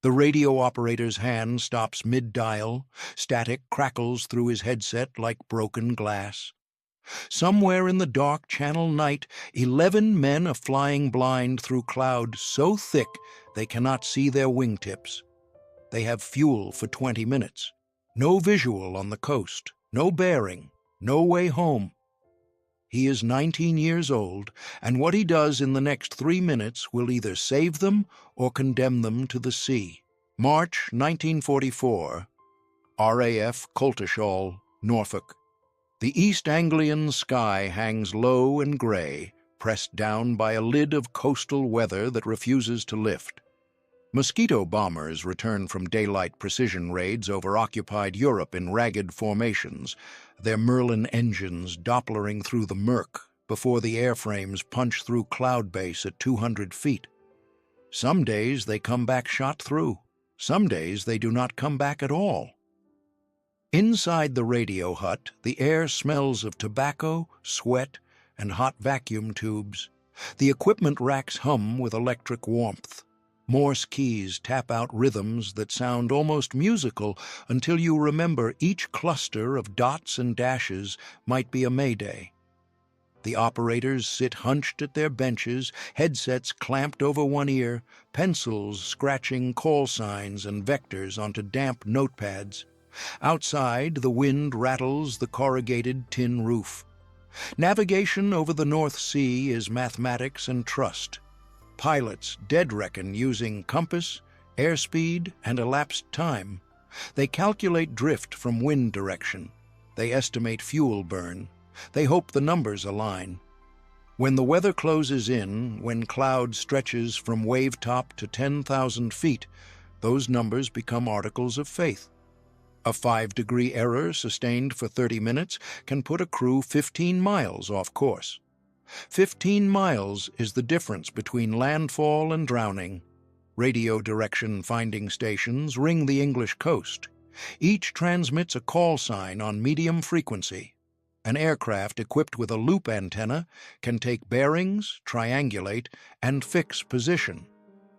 The radio operator's hand stops mid-dial. Static crackles through his headset like broken glass. Somewhere in the dark channel night, 11 men are flying blind through cloud so thick they cannot see their wingtips. They have fuel for 20 minutes. No visual on the coast, no bearing, no way home. He is 19 years old, and what he does in the next 3 minutes will either save them or condemn them to the sea. March 1944, RAF Coltishall, Norfolk. The East Anglian sky hangs low and gray, pressed down by a lid of coastal weather that refuses to lift. Mosquito bombers return from daylight precision raids over occupied Europe in ragged formations, their Merlin engines dopplering through the murk before the airframes punch through cloud base at 200 feet. Some days they come back shot through. Some days they do not come back at all. Inside the radio hut, the air smells of tobacco, sweat, and hot vacuum tubes. The equipment racks hum with electric warmth. Morse keys tap out rhythms that sound almost musical until you remember each cluster of dots and dashes might be a mayday. The operators sit hunched at their benches, headsets clamped over one ear, pencils scratching call signs and vectors onto damp notepads. Outside, the wind rattles the corrugated tin roof. Navigation over the North Sea is mathematics and trust. Pilots dead reckon using compass, airspeed, and elapsed time. They calculate drift from wind direction. They estimate fuel burn. They hope the numbers align. When the weather closes in, when cloud stretches from wave top to 10,000 feet, those numbers become articles of faith. A 5-degree error sustained for 30 minutes can put a crew 15 miles off course. 15 miles is the difference between landfall and drowning. Radio direction finding stations ring the English coast. Each transmits a call sign on medium frequency. An aircraft equipped with a loop antenna can take bearings, triangulate, and fix position.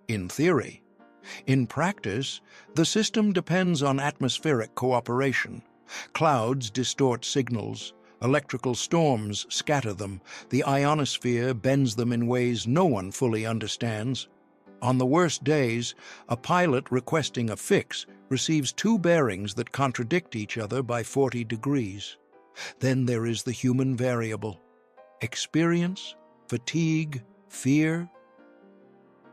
In theory. In practice, the system depends on atmospheric cooperation. Clouds distort signals. Electrical storms scatter them. The ionosphere bends them in ways no one fully understands. On the worst days, a pilot requesting a fix receives 2 bearings that contradict each other by 40 degrees. Then there is the human variable. Experience, fatigue, fear.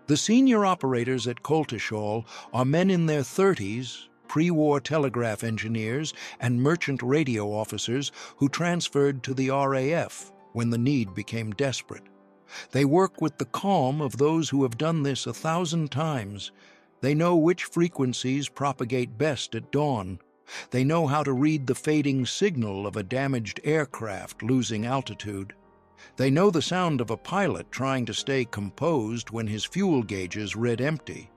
The senior operators at Coltishall are men in their 30s, pre-war telegraph engineers and merchant radio officers who transferred to the RAF when the need became desperate. They work with the calm of those who have done this 1,000 times. They know which frequencies propagate best at dawn. They know how to read the fading signal of a damaged aircraft losing altitude. They know the sound of a pilot trying to stay composed when his fuel gauges read empty.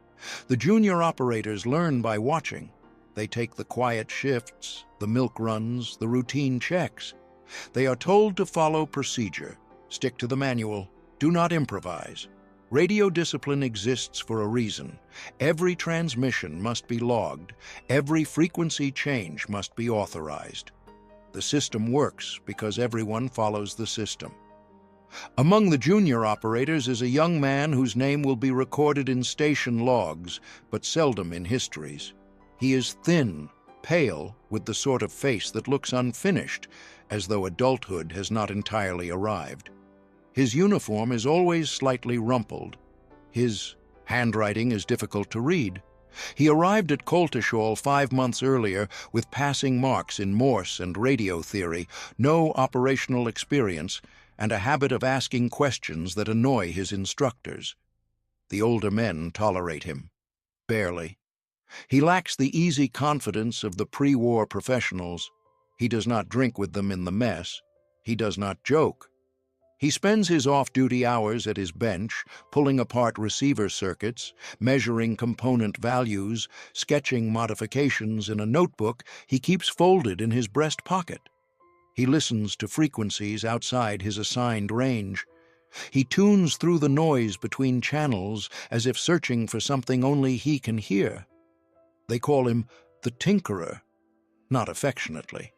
The junior operators learn by watching. They take the quiet shifts, the milk runs, the routine checks. They are told to follow procedure, stick to the manual, do not improvise. Radio discipline exists for a reason. Every transmission must be logged. Every frequency change must be authorized. The system works because everyone follows the system. Among the junior operators is a young man whose name will be recorded in station logs, but seldom in histories. He is thin, pale, with the sort of face that looks unfinished, as though adulthood has not entirely arrived. His uniform is always slightly rumpled. His handwriting is difficult to read. He arrived at Coltishall 5 months earlier with passing marks in Morse and radio theory, no operational experience, and a habit of asking questions that annoy his instructors. The older men tolerate him. Barely. He lacks the easy confidence of the pre-war professionals. He does not drink with them in the mess. He does not joke. He spends his off-duty hours at his bench, pulling apart receiver circuits, measuring component values, sketching modifications in a notebook he keeps folded in his breast pocket. He listens to frequencies outside his assigned range. He tunes through the noise between channels as if searching for something only he can hear. They call him the Tinkerer, not affectionately.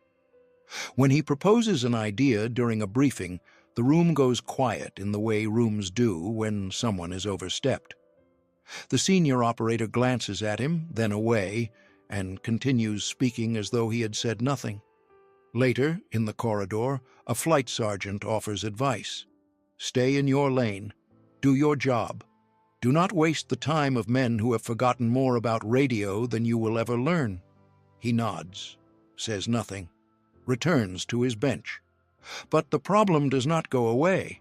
When he proposes an idea during a briefing, the room goes quiet in the way rooms do when someone is overstepped. The senior operator glances at him, then away, and continues speaking as though he had said nothing. Later, in the corridor, a flight sergeant offers advice. Stay in your lane. Do your job. Do not waste the time of men who have forgotten more about radio than you will ever learn. He nods, says nothing, returns to his bench. But the problem does not go away.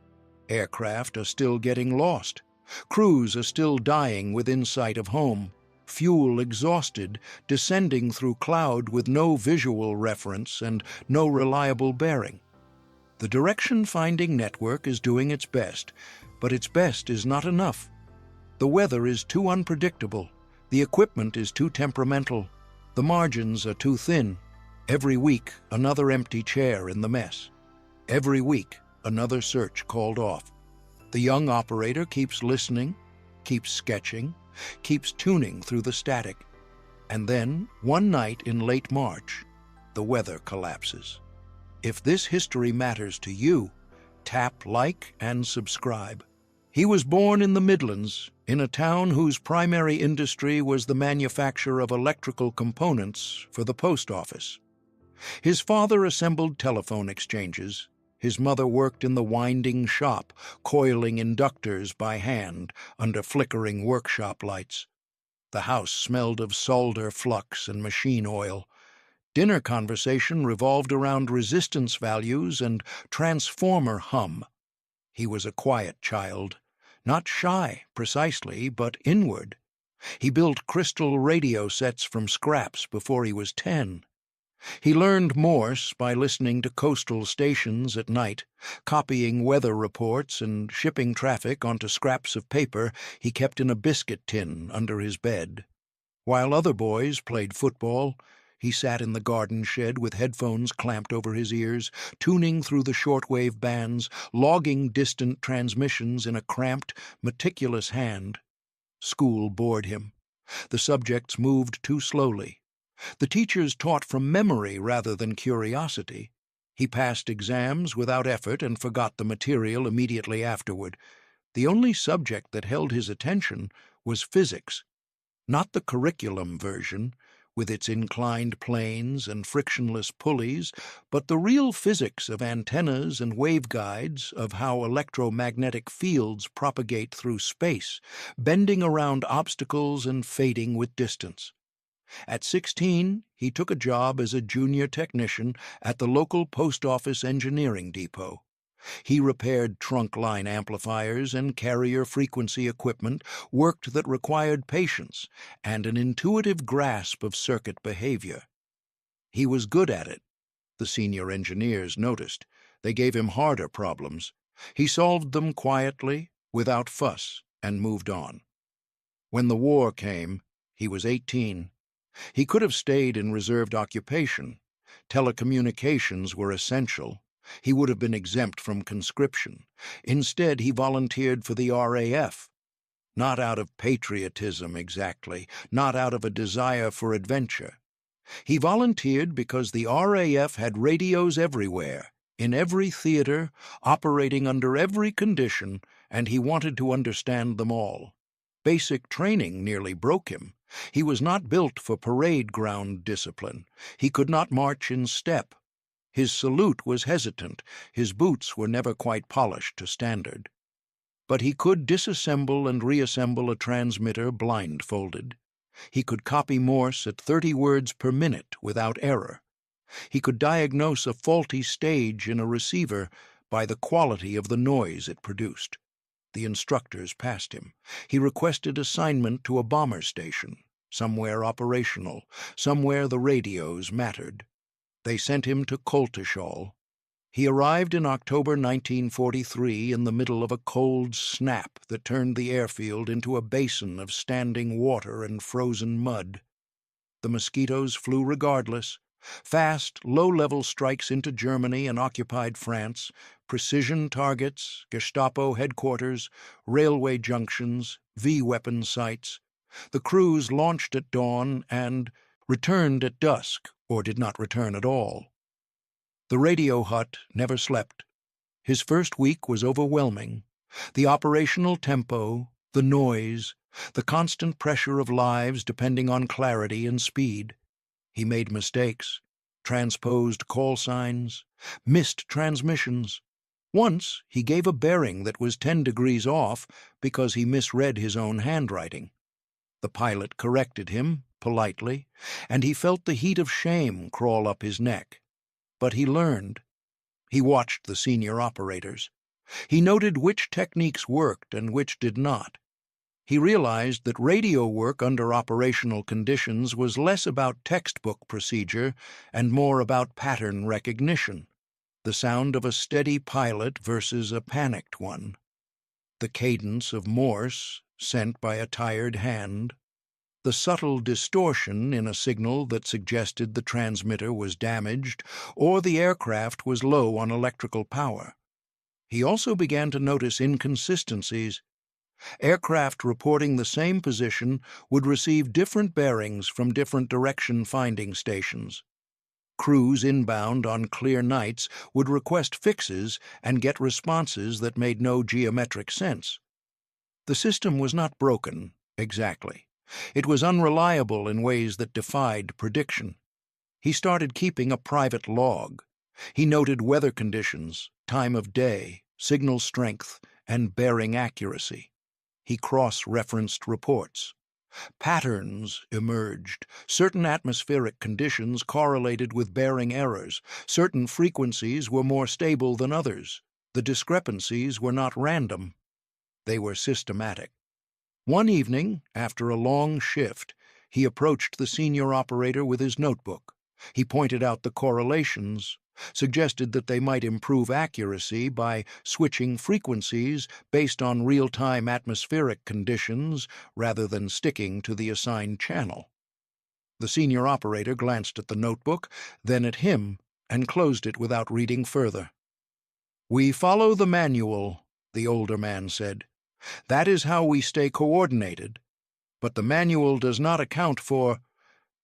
Aircraft are still getting lost. Crews are still dying within sight of home. Fuel exhausted, descending through cloud with no visual reference and no reliable bearing. The direction-finding network is doing its best, but its best is not enough. The weather is too unpredictable. The equipment is too temperamental. The margins are too thin. Every week, another empty chair in the mess. Every week, another search called off. The young operator keeps listening, keeps sketching, keeps tuning through the static. And then, one night in late March, the weather collapses. If this history matters to you, tap like and subscribe. He was born in the Midlands, in a town whose primary industry was the manufacture of electrical components for the post office. His father assembled telephone exchanges. His mother worked in the winding shop, coiling inductors by hand under flickering workshop lights. The house smelled of solder flux and machine oil. Dinner conversation revolved around resistance values and transformer hum. He was a quiet child, not shy, precisely, but inward. He built crystal radio sets from scraps before he was 10. He learned Morse by listening to coastal stations at night, copying weather reports and shipping traffic onto scraps of paper he kept in a biscuit tin under his bed. While other boys played football, he sat in the garden shed with headphones clamped over his ears, tuning through the shortwave bands, logging distant transmissions in a cramped, meticulous hand. School bored him. The subjects moved too slowly. The teachers taught from memory rather than curiosity. He passed exams without effort and forgot the material immediately afterward. The only subject that held his attention was physics. Not the curriculum version, with its inclined planes and frictionless pulleys, but the real physics of antennas and waveguides, of how electromagnetic fields propagate through space, bending around obstacles and fading with distance. At 16, he took a job as a junior technician at the local post office engineering depot. He repaired trunk line amplifiers and carrier frequency equipment, work that required patience and an intuitive grasp of circuit behavior. He was good at it. The senior engineers noticed. They gave him harder problems. He solved them quietly, without fuss, and moved on. When the war came, he was 18. He could have stayed in reserved occupation. Telecommunications were essential. He would have been exempt from conscription. Instead, he volunteered for the RAF. Not out of patriotism exactly, not out of a desire for adventure. He volunteered because the RAF had radios everywhere, in every theater, operating under every condition, and he wanted to understand them all. Basic training nearly broke him. He was not built for parade ground discipline. He could not march in step. His salute was hesitant. His boots were never quite polished to standard. But he could disassemble and reassemble a transmitter blindfolded. He could copy Morse at 30 words per minute without error. He could diagnose a faulty stage in a receiver by the quality of the noise it produced. The instructors passed him. He requested assignment to a bomber station, somewhere operational, somewhere the radios mattered. They sent him to Coltishall. He arrived in October 1943 in the middle of a cold snap that turned the airfield into a basin of standing water and frozen mud. The mosquitoes flew regardless. Fast, low-level strikes into Germany and occupied France, precision targets, Gestapo headquarters, railway junctions, V-weapon sites. The crews launched at dawn and returned at dusk, or did not return at all. The radio hut never slept. His first week was overwhelming. The operational tempo, the noise, the constant pressure of lives depending on clarity and speed. He made mistakes, transposed call signs, missed transmissions. Once he gave a bearing that was 10 degrees off because he misread his own handwriting. The pilot corrected him, politely, and he felt the heat of shame crawl up his neck. But he learned. He watched the senior operators. He noted which techniques worked and which did not. He realized that radio work under operational conditions was less about textbook procedure and more about pattern recognition, the sound of a steady pilot versus a panicked one, the cadence of Morse sent by a tired hand, the subtle distortion in a signal that suggested the transmitter was damaged or the aircraft was low on electrical power. He also began to notice inconsistencies. Aircraft reporting the same position would receive different bearings from different direction finding stations. Crews inbound on clear nights would request fixes and get responses that made no geometric sense. The system was not broken, exactly. It was unreliable in ways that defied prediction. He started keeping a private log. He noted weather conditions, time of day, signal strength, and bearing accuracy. He cross-referenced reports. Patterns emerged. Certain atmospheric conditions correlated with bearing errors. Certain frequencies were more stable than others. The discrepancies were not random. They were systematic. One evening, after a long shift, he approached the senior operator with his notebook. He pointed out the correlations, suggested that they might improve accuracy by switching frequencies based on real-time atmospheric conditions rather than sticking to the assigned channel. The senior operator glanced at the notebook, then at him, and closed it without reading further. "We follow the manual," the older man said. "That is how we stay coordinated. But the manual does not account for—"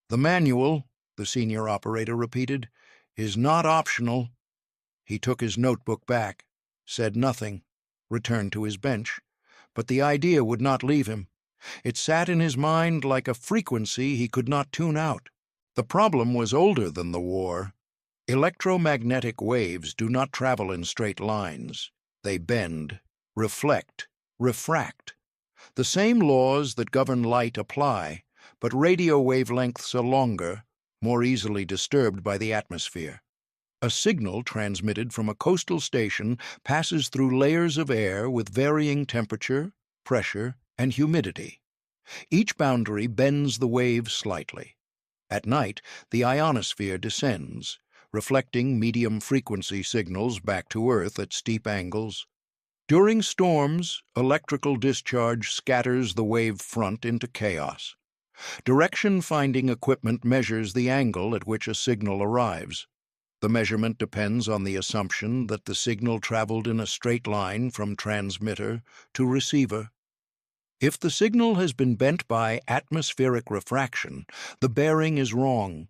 "The manual," the senior operator repeated, "is not optional." He took his notebook back, said nothing, returned to his bench, but the idea would not leave him. It sat in his mind like a frequency he could not tune out. The problem was older than the war. Electromagnetic waves do not travel in straight lines. They bend, reflect, refract. The same laws that govern light apply, but radio wavelengths are longer, more easily disturbed by the atmosphere. A signal transmitted from a coastal station passes through layers of air with varying temperature, pressure, and humidity. Each boundary bends the wave slightly. At night, the ionosphere descends, reflecting medium-frequency signals back to Earth at steep angles. During storms, electrical discharge scatters the wave front into chaos. Direction-finding equipment measures the angle at which a signal arrives. The measurement depends on the assumption that the signal traveled in a straight line from transmitter to receiver. If the signal has been bent by atmospheric refraction, the bearing is wrong.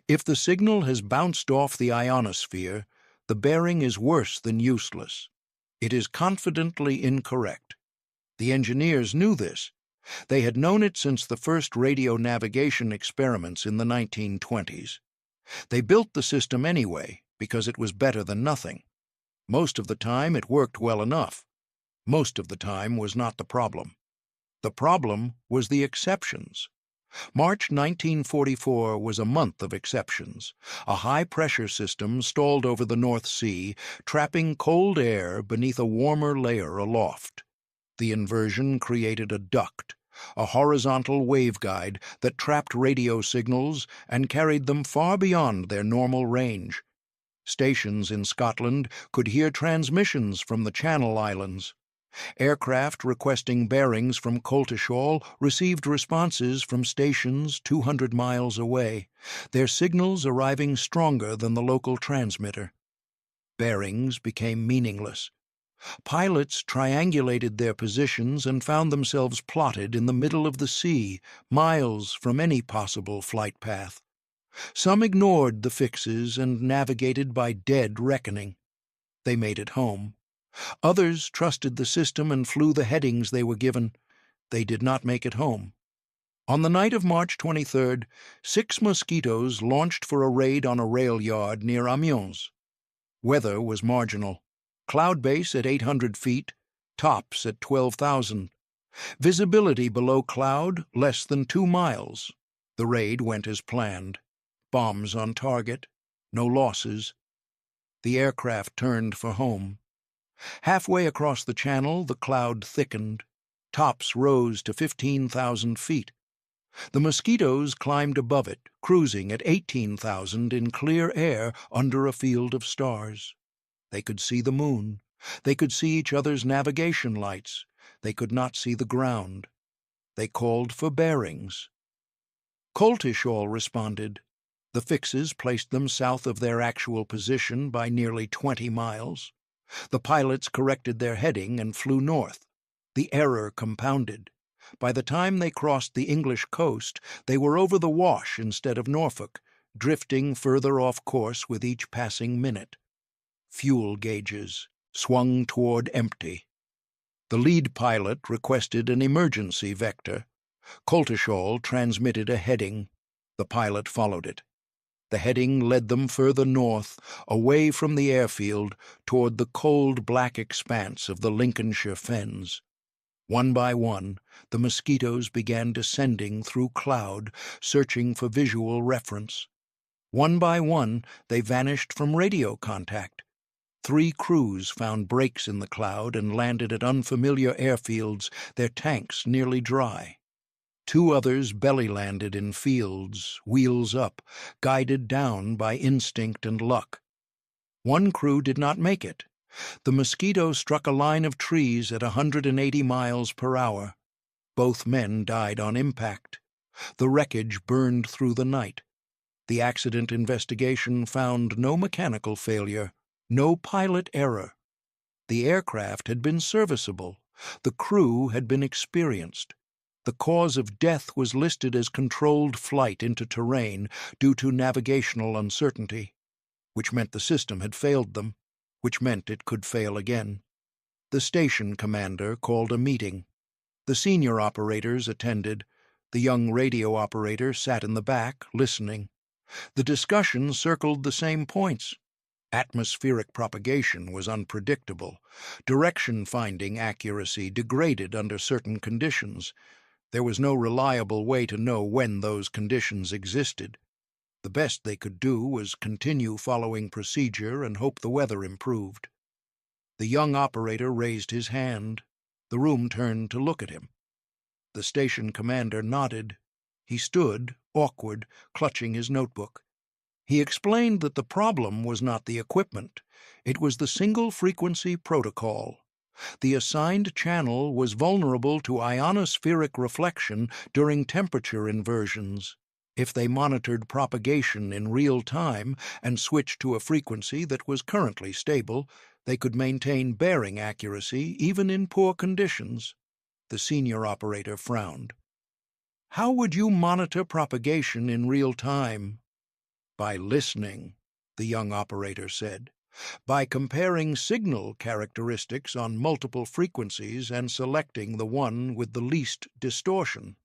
If the signal has bounced off the ionosphere, the bearing is worse than useless. It is confidently incorrect. The engineers knew this. They had known it since the first radio navigation experiments in the 1920s. They built the system anyway because it was better than nothing. Most of the time it worked well enough. Most of the time was not the problem. The problem was the exceptions. March 1944 was a month of exceptions. A high-pressure system stalled over the North Sea, trapping cold air beneath a warmer layer aloft. The inversion created a duct, a horizontal waveguide that trapped radio signals and carried them far beyond their normal range. Stations in Scotland could hear transmissions from the Channel Islands. Aircraft requesting bearings from Coltishall received responses from stations 200 miles away, their signals arriving stronger than the local transmitter. Bearings became meaningless. Pilots triangulated their positions and found themselves plotted in the middle of the sea, miles from any possible flight path. Some ignored the fixes and navigated by dead reckoning. They made it home. Others trusted the system and flew the headings they were given. They did not make it home. On the night of March 23rd, 6 Mosquitoes launched for a raid on a rail yard near Amiens. Weather was marginal. Cloud base at 800 feet, tops at 12,000. Visibility below cloud less than 2 miles. The raid went as planned. Bombs on target. No losses. The aircraft turned for home. Halfway across the channel, the cloud thickened. Tops rose to 15,000 feet. The Mosquitoes climbed above it, cruising at 18,000 in clear air under a field of stars. They could see the moon. They could see each other's navigation lights. They could not see the ground. They called for bearings. Coltishall responded. The fixes placed them south of their actual position by nearly 20 miles. The pilots corrected their heading and flew north. The error compounded. By the time they crossed the English coast, they were over the Wash instead of Norfolk, drifting further off course with each passing minute. Fuel gauges swung toward empty. The lead pilot requested an emergency vector. Coltishall transmitted a heading. The pilot followed it. The heading led them further north, away from the airfield, toward the cold black expanse of the Lincolnshire fens. One by one, the Mosquitoes began descending through cloud, searching for visual reference. One by one, they vanished from radio contact. 3 crews found breaks in the cloud and landed at unfamiliar airfields, their tanks nearly dry. 2 others belly-landed in fields, wheels up, guided down by instinct and luck. 1 crew did not make it. The Mosquito struck a line of trees at 180 miles per hour. Both men died on impact. The wreckage burned through the night. The accident investigation found no mechanical failure, no pilot error. The aircraft had been serviceable. The crew had been experienced. The cause of death was listed as controlled flight into terrain due to navigational uncertainty, which meant the system had failed them, which meant it could fail again. The station commander called a meeting. The senior operators attended. The young radio operator sat in the back, listening. The discussion circled the same points. Atmospheric propagation was unpredictable. Direction-finding accuracy degraded under certain conditions. There was no reliable way to know when those conditions existed. The best they could do was continue following procedure and hope the weather improved. The young operator raised his hand. The room turned to look at him. The station commander nodded. He stood, awkward, clutching his notebook. He explained that the problem was not the equipment. It was the single-frequency protocol. The assigned channel was vulnerable to ionospheric reflection during temperature inversions. If they monitored propagation in real time and switched to a frequency that was currently stable, they could maintain bearing accuracy even in poor conditions. The senior operator frowned. "How would you monitor propagation in real time?" "By listening," the young operator said. "By comparing signal characteristics on multiple frequencies and selecting the one with the least distortion."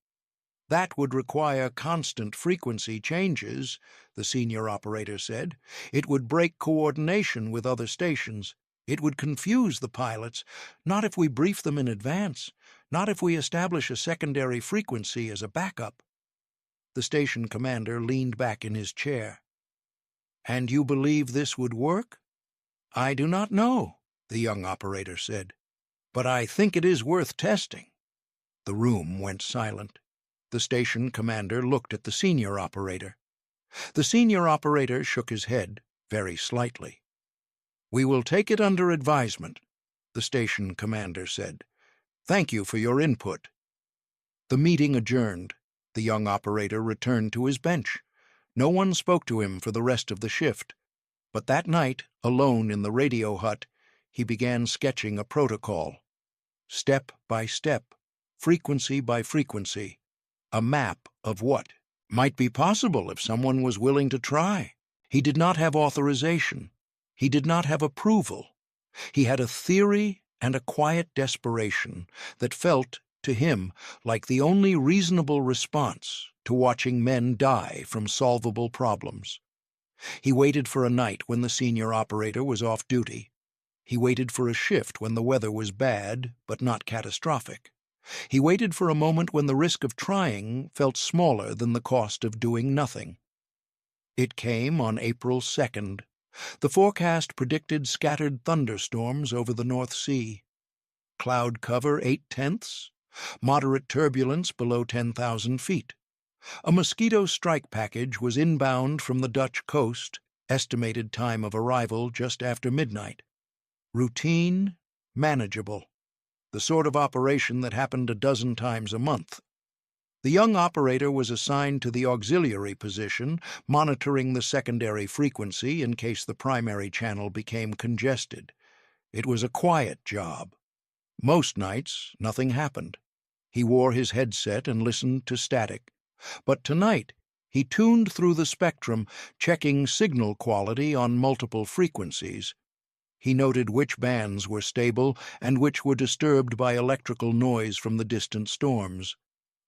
"That would require constant frequency changes," the senior operator said. "It would break coordination with other stations. It would confuse the pilots. Not if we brief them in advance. Not if we establish a secondary frequency as a backup." The station commander leaned back in his chair. "And you believe this would work?" "I do not know," the young operator said. "But I think it is worth testing." The room went silent. The station commander looked at the senior operator. The senior operator shook his head, very slightly. "We will take it under advisement. the station commander said. "Thank you for your input." The meeting adjourned. The young operator returned to his bench. No one spoke to him for the rest of the shift. But that night, alone in the radio hut, he began sketching a protocol. Step by step, frequency by frequency, a map of what might be possible if someone was willing to try. He did not have authorization. He did not have approval. He had a theory and a quiet desperation that felt, to him, like the only reasonable response to watching men die from solvable problems. He waited for a night when the senior operator was off duty. He waited for a shift when the weather was bad, but not catastrophic. He waited for a moment when the risk of trying felt smaller than the cost of doing nothing. It came on April 2nd. The forecast predicted scattered thunderstorms over the North Sea. Cloud cover 0.8, moderate turbulence below 10,000 feet. A mosquito strike package was inbound from the Dutch coast, estimated time of arrival just after midnight. Routine, manageable. The sort of operation that happened a dozen times a month. The young operator was assigned to the auxiliary position, monitoring the secondary frequency in case the primary channel became congested. It was a quiet job. Most nights, nothing happened. He wore his headset and listened to static. But tonight, he tuned through the spectrum, checking signal quality on multiple frequencies. He noted which bands were stable and which were disturbed by electrical noise from the distant storms.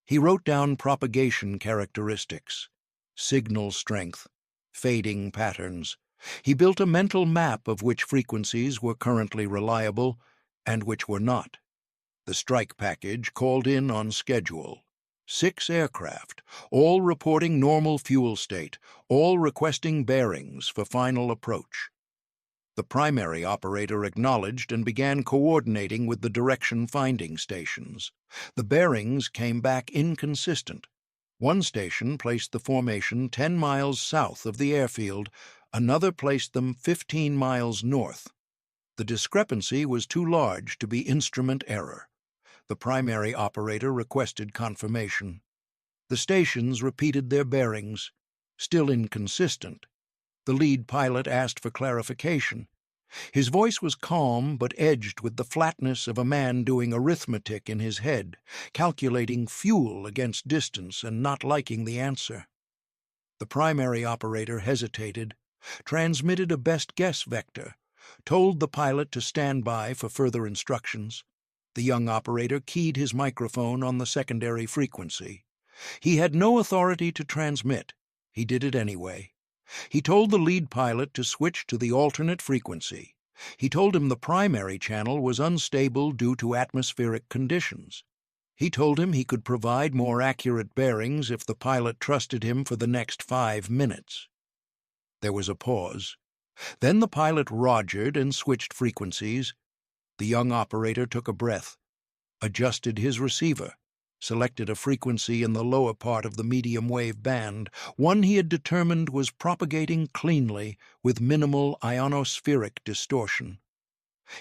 He wrote down propagation characteristics, signal strength, fading patterns. He built a mental map of which frequencies were currently reliable and which were not. The strike package called in on schedule. 6 aircraft, all reporting normal fuel state, all requesting bearings for final approach. The primary operator acknowledged and began coordinating with the direction finding stations. The bearings came back inconsistent. One station placed the formation 10 miles south of the airfield, another placed them 15 miles north. The discrepancy was too large to be instrument error. The primary operator requested confirmation. The stations repeated their bearings, still inconsistent. The lead pilot asked for clarification. His voice was calm but edged with the flatness of a man doing arithmetic in his head, calculating fuel against distance and not liking the answer. The primary operator hesitated, transmitted a best guess vector, told the pilot to stand by for further instructions. The young operator keyed his microphone on the secondary frequency. He had no authority to transmit. He did it anyway. He told the lead pilot to switch to the alternate frequency. He told him the primary channel was unstable due to atmospheric conditions. He told him he could provide more accurate bearings if the pilot trusted him for the next 5 minutes. There was a pause. Then the pilot rogered and switched frequencies. The young operator took a breath, adjusted his receiver, selected a frequency in the lower part of the medium-wave band, one he had determined was propagating cleanly with minimal ionospheric distortion.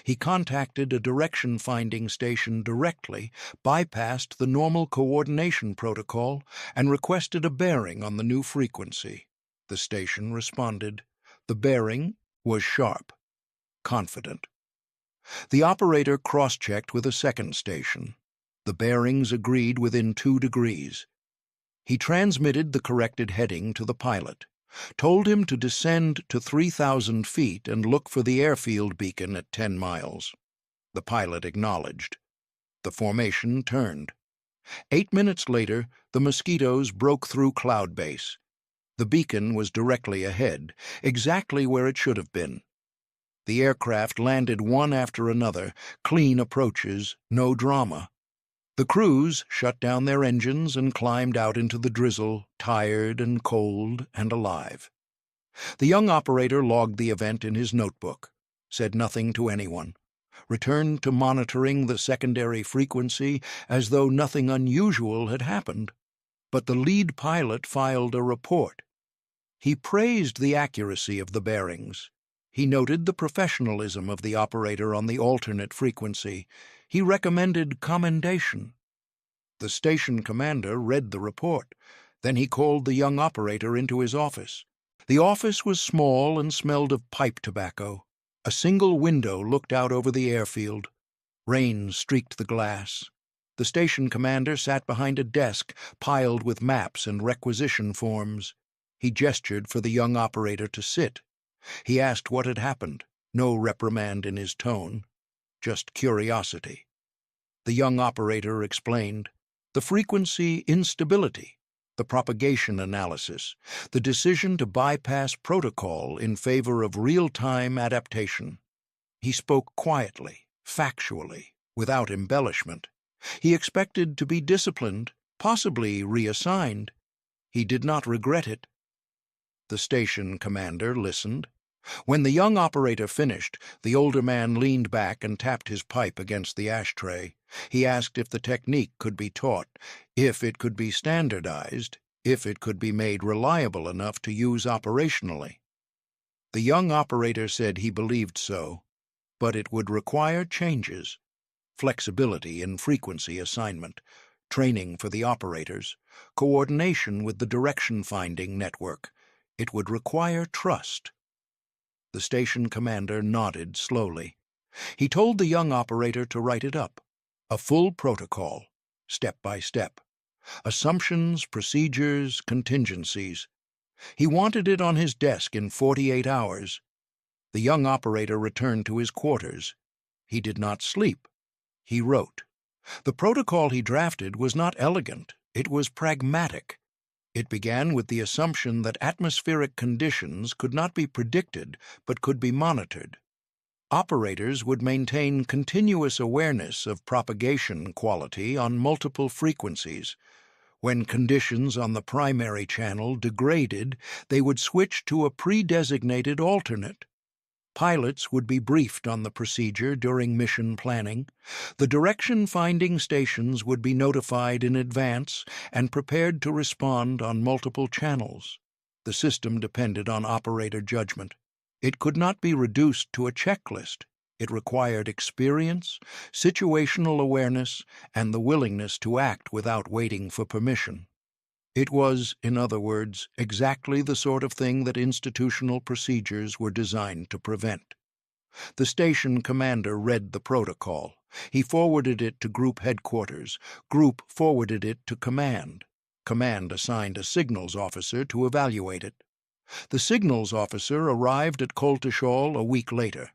He contacted a direction-finding station directly, bypassed the normal coordination protocol, and requested a bearing on the new frequency. The station responded. The bearing was sharp, confident. The operator cross-checked with a second station. The bearings agreed within 2 degrees. He transmitted the corrected heading to the pilot, told him to descend to 3,000 feet and look for the airfield beacon at 10 miles. The pilot acknowledged. The formation turned. 8 minutes later, the mosquitoes broke through cloud base. The beacon was directly ahead, exactly where it should have been. The aircraft landed one after another, clean approaches, no drama. The crews shut down their engines and climbed out into the drizzle, tired and cold and alive. The young operator logged the event in his notebook, said nothing to anyone, returned to monitoring the secondary frequency as though nothing unusual had happened. But the lead pilot filed a report. He praised the accuracy of the bearings. He noted the professionalism of the operator on the alternate frequency. He recommended commendation. The station commander read the report. Then he called the young operator into his office. The office was small and smelled of pipe tobacco. A single window looked out over the airfield. Rain streaked the glass. The station commander sat behind a desk piled with maps and requisition forms. He gestured for the young operator to sit. He asked what had happened, no reprimand in his tone, just curiosity. The young operator explained. The frequency instability, the propagation analysis, the decision to bypass protocol in favor of real-time adaptation. He spoke quietly, factually, without embellishment. He expected to be disciplined, possibly reassigned. He did not regret it. The station commander listened. When the young operator finished, the older man leaned back and tapped his pipe against the ashtray. He asked if the technique could be taught, if it could be standardized, if it could be made reliable enough to use operationally. The young operator said he believed so, but it would require changes, flexibility in frequency assignment, training for the operators, coordination with the direction-finding network. It would require trust. The station commander nodded slowly. He told the young operator to write it up, a full protocol, step by step. Assumptions, procedures, contingencies. He wanted it on his desk in 48 hours. The young operator returned to his quarters. He did not sleep. He wrote. The protocol he drafted was not elegant. It was pragmatic. It began with the assumption that atmospheric conditions could not be predicted but could be monitored. Operators would maintain continuous awareness of propagation quality on multiple frequencies. When conditions on the primary channel degraded, they would switch to a pre-designated alternate. Pilots would be briefed on the procedure during mission planning. The direction-finding stations would be notified in advance and prepared to respond on multiple channels. The system depended on operator judgment. It could not be reduced to a checklist. It required experience, situational awareness, and the willingness to act without waiting for permission. It was, in other words, exactly the sort of thing that institutional procedures were designed to prevent. The station commander read the protocol. He forwarded it to Group headquarters. Group forwarded it to Command. Command assigned a signals officer to evaluate it. The signals officer arrived at Coltishall a week later.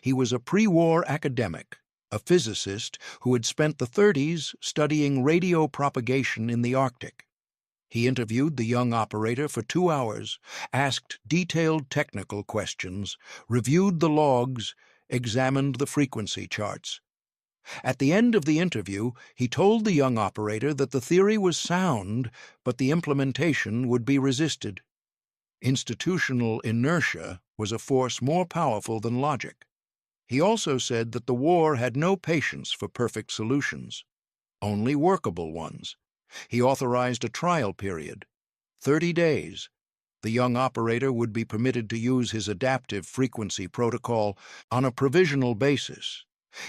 He was a pre-war academic, a physicist who had spent the 30s studying radio propagation in the Arctic. He interviewed the young operator for 2 hours, asked detailed technical questions, reviewed the logs, examined the frequency charts. At the end of the interview, he told the young operator that the theory was sound, but the implementation would be resisted. Institutional inertia was a force more powerful than logic. He also said that the war had no patience for perfect solutions, only workable ones. He authorized a trial period, 30 days. The young operator would be permitted to use his adaptive frequency protocol on a provisional basis.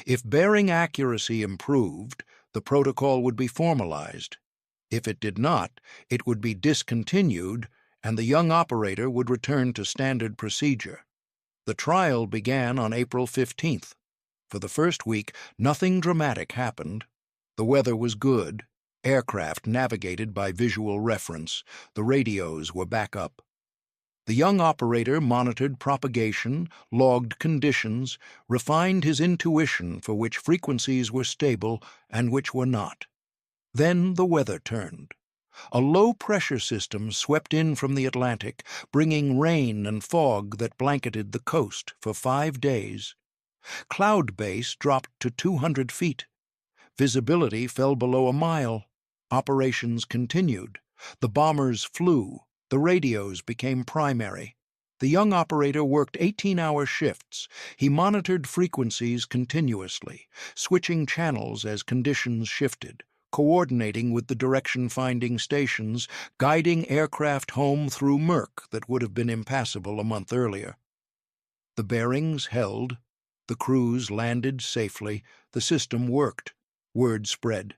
If bearing accuracy improved, the protocol would be formalized. If it did not, it would be discontinued, and the young operator would return to standard procedure. The trial began on April 15th. For the first week, nothing dramatic happened. The weather was good. Aircraft navigated by visual reference. The radios were back up. The young operator monitored propagation, logged conditions, refined his intuition for which frequencies were stable and which were not. Then the weather turned. A low-pressure system swept in from the Atlantic, bringing rain and fog that blanketed the coast for 5 days. Cloud base dropped to 200 feet. Visibility fell below a mile. Operations continued. The bombers flew. The radios became primary. The young operator worked 18-hour shifts. He monitored frequencies continuously, switching channels as conditions shifted, coordinating with the direction-finding stations, guiding aircraft home through murk that would have been impassable a month earlier. The bearings held. The crews landed safely. The system worked. Word spread.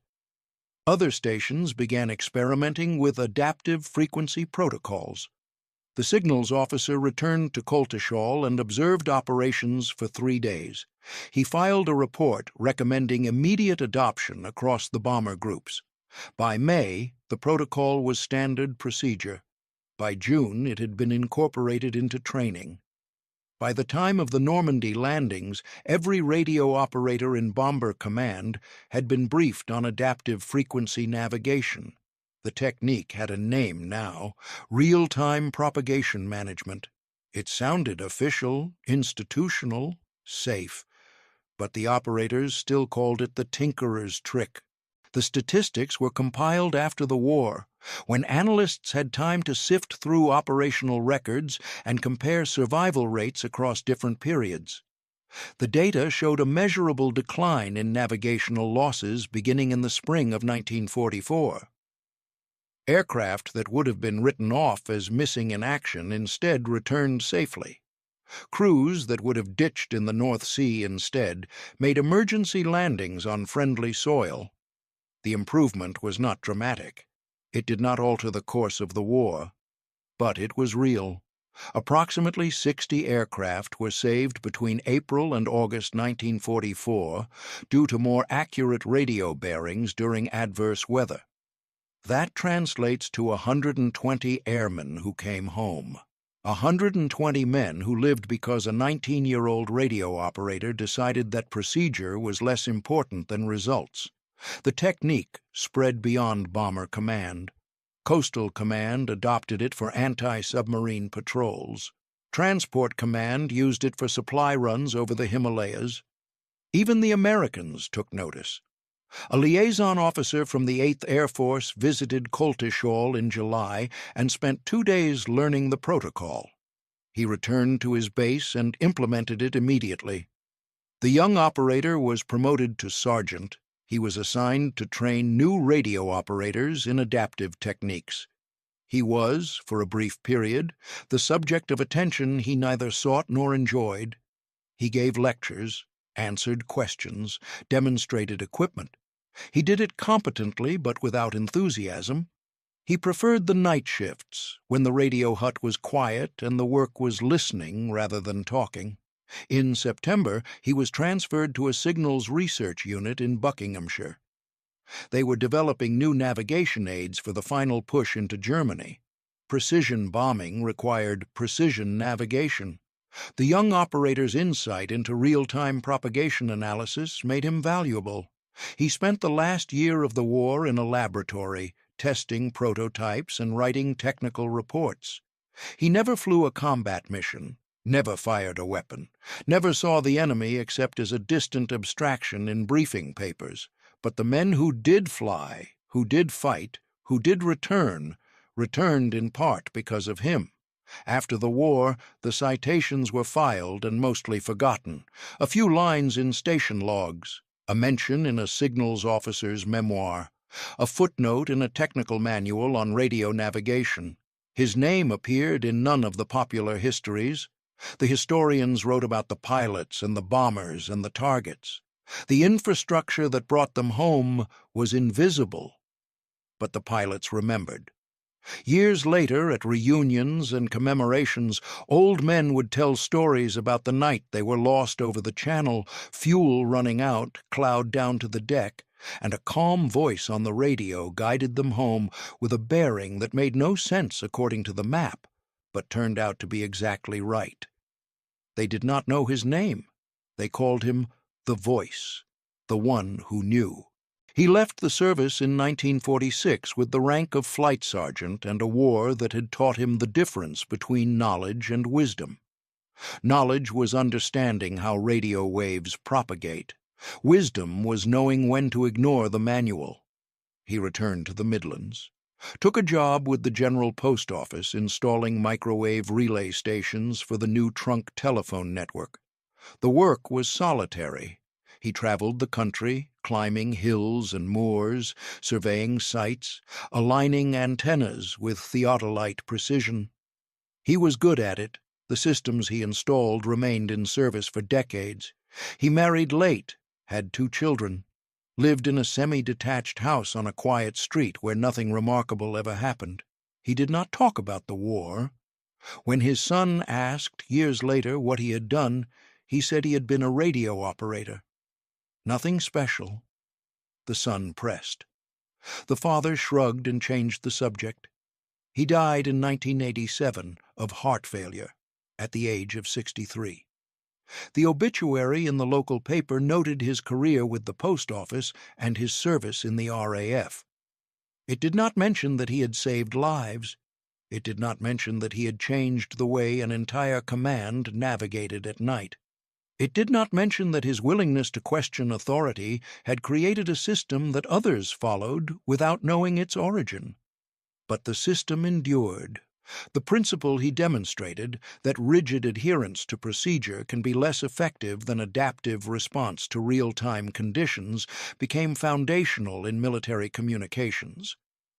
Other stations began experimenting with adaptive frequency protocols. The signals officer returned to Coltishall and observed operations for 3 days. He filed a report recommending immediate adoption across the bomber groups. By May, the protocol was standard procedure. By June, it had been incorporated into training. By the time of the Normandy landings, every radio operator in Bomber Command had been briefed on adaptive frequency navigation. The technique had a name now: real-time propagation management. It sounded official, institutional, safe, but the operators still called it the tinkerer's trick. The statistics were compiled after the war, when analysts had time to sift through operational records and compare survival rates across different periods. The data showed a measurable decline in navigational losses beginning in the spring of 1944. Aircraft that would have been written off as missing in action instead returned safely. Crews that would have ditched in the North Sea instead made emergency landings on friendly soil. The improvement was not dramatic. It did not alter the course of the war. But it was real. Approximately 60 aircraft were saved between April and August 1944 due to more accurate radio bearings during adverse weather. That translates to 120 airmen who came home. 120 men who lived because a 19-year-old radio operator decided that procedure was less important than results. The technique spread beyond Bomber Command. Coastal Command adopted it for anti-submarine patrols. Transport Command used it for supply runs over the Himalayas. Even the Americans took notice. A liaison officer from the 8th Air Force visited Coltishall in July and spent 2 days learning the protocol. He returned to his base and implemented it immediately. The young operator was promoted to sergeant. He was assigned to train new radio operators in adaptive techniques. He was, for a brief period, the subject of attention he neither sought nor enjoyed. He gave lectures, answered questions, demonstrated equipment. He did it competently but without enthusiasm. He preferred the night shifts, when the radio hut was quiet and the work was listening rather than talking. In September, he was transferred to a signals research unit in Buckinghamshire. They were developing new navigation aids for the final push into Germany. Precision bombing required precision navigation. The young operator's insight into real-time propagation analysis made him valuable. He spent the last year of the war in a laboratory, testing prototypes and writing technical reports. He never flew a combat mission, never fired a weapon, never saw the enemy except as a distant abstraction in briefing papers. But the men who did fly, who did fight, who did return, returned in part because of him. After the war, the citations were filed and mostly forgotten. A few lines in station logs, a mention in a signals officer's memoir, a footnote in a technical manual on radio navigation. His name appeared in none of the popular histories. The historians wrote about the pilots and the bombers and the targets. The infrastructure that brought them home was invisible, but the pilots remembered. Years later, at reunions and commemorations, old men would tell stories about the night they were lost over the channel, fuel running out, cloud down to the deck, and a calm voice on the radio guided them home with a bearing that made no sense according to the map, but turned out to be exactly right. They did not know his name. They called him the Voice, the one who knew. He left the service in 1946 with the rank of flight sergeant and a war that had taught him the difference between knowledge and wisdom. Knowledge was understanding how radio waves propagate. Wisdom was knowing when to ignore the manual. He returned to the Midlands, took a job with the General Post Office installing microwave relay stations for the new trunk telephone network. The work was solitary. He traveled the country, climbing hills and moors, surveying sites, aligning antennas with theodolite precision. He was good at it. The systems he installed remained in service for decades. He married late, had 2 children, lived in a semi-detached house on a quiet street where nothing remarkable ever happened. He did not talk about the war. When his son asked, years later, what he had done, he said he had been a radio operator. Nothing special. The son pressed. The father shrugged and changed the subject. He died in 1987 of heart failure at the age of 63. The obituary in the local paper noted his career with the post office and his service in the RAF. It did not mention that he had saved lives. It did not mention that he had changed the way an entire command navigated at night. It did not mention that his willingness to question authority had created a system that others followed without knowing its origin. But the system endured. The principle he demonstrated, that rigid adherence to procedure can be less effective than adaptive response to real-time conditions, became foundational in military communications.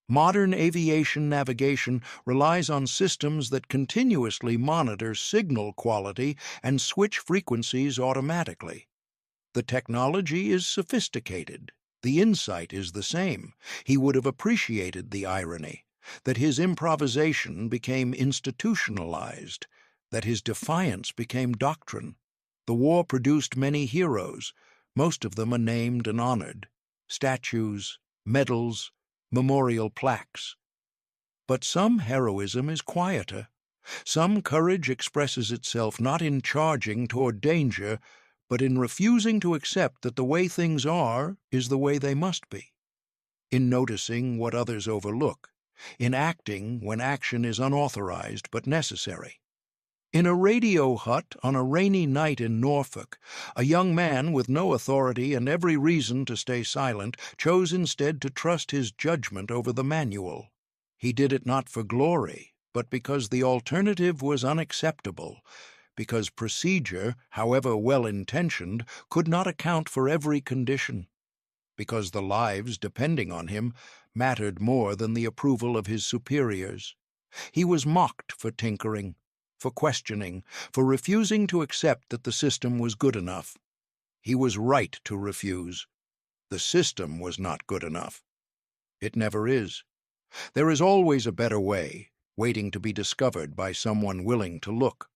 Modern aviation navigation relies on systems that continuously monitor signal quality and switch frequencies automatically. The technology is sophisticated. The insight is the same. He would have appreciated the irony, that his improvisation became institutionalized, that his defiance became doctrine. The war produced many heroes, most of them are named and honored, statues, medals, memorial plaques. But some heroism is quieter. Some courage expresses itself not in charging toward danger, but in refusing to accept that the way things are is the way they must be, in noticing what others overlook, in acting when action is unauthorized but necessary. In a radio hut on a rainy night in Norfolk, a young man with no authority and every reason to stay silent chose instead to trust his judgment over the manual. He did it not for glory, but because the alternative was unacceptable, because procedure, however well-intentioned, could not account for every condition, because the lives depending on him mattered more than the approval of his superiors. He was mocked for tinkering, for questioning, for refusing to accept that the system was good enough. He was right to refuse. The system was not good enough. It never is. There is always a better way, waiting to be discovered by someone willing to look.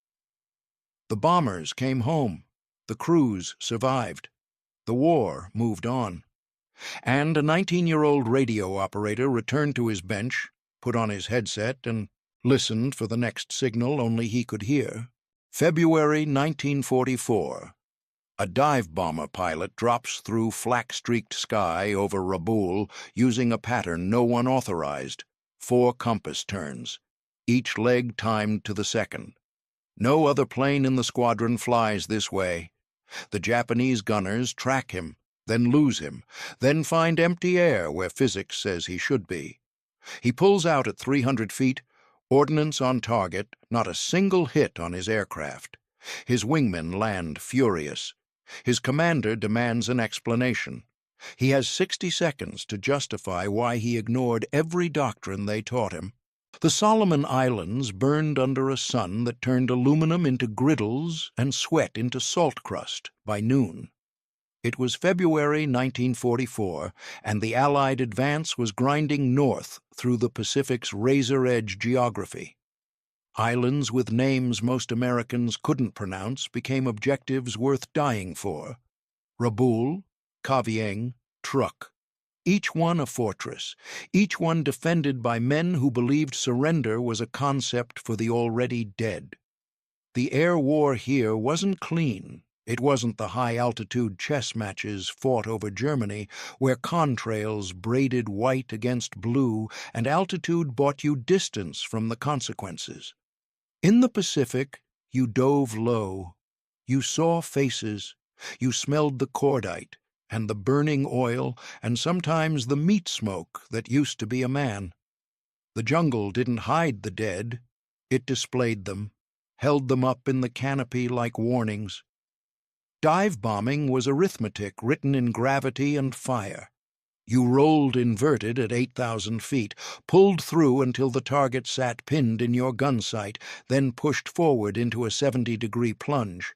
The bombers came home. The crews survived. The war moved on. And a 19-year-old radio operator returned to his bench, put on his headset, and listened for the next signal only he could hear. February 1944. A dive bomber pilot drops through flak-streaked sky over Rabaul using a pattern no one authorized, 4 compass turns, each leg timed to the second. No other plane in the squadron flies this way. The Japanese gunners track him, then lose him, then find empty air where physics says he should be. He pulls out at 300 feet, ordnance on target, not a single hit on his aircraft. His wingmen land furious. His commander demands an explanation. He has 60 seconds to justify why he ignored every doctrine they taught him. The Solomon Islands burned under a sun that turned aluminum into griddles and sweat into salt crust by noon. It was February 1944, and the Allied advance was grinding north through the Pacific's razor-edge geography. Islands with names most Americans couldn't pronounce became objectives worth dying for. Rabaul, Ca Vieng, Truk. Each one a fortress, each one defended by men who believed surrender was a concept for the already dead. The air war here wasn't clean. It wasn't the high-altitude chess matches fought over Germany, where contrails braided white against blue and altitude bought you distance from the consequences. In the Pacific, you dove low. You saw faces. You smelled the cordite and the burning oil and sometimes the meat smoke that used to be a man. The jungle didn't hide the dead. It displayed them, held them up in the canopy like warnings. Dive bombing was arithmetic written in gravity and fire. You rolled inverted at 8,000 feet, pulled through until the target sat pinned in your gun sight, then pushed forward into a 70-degree plunge.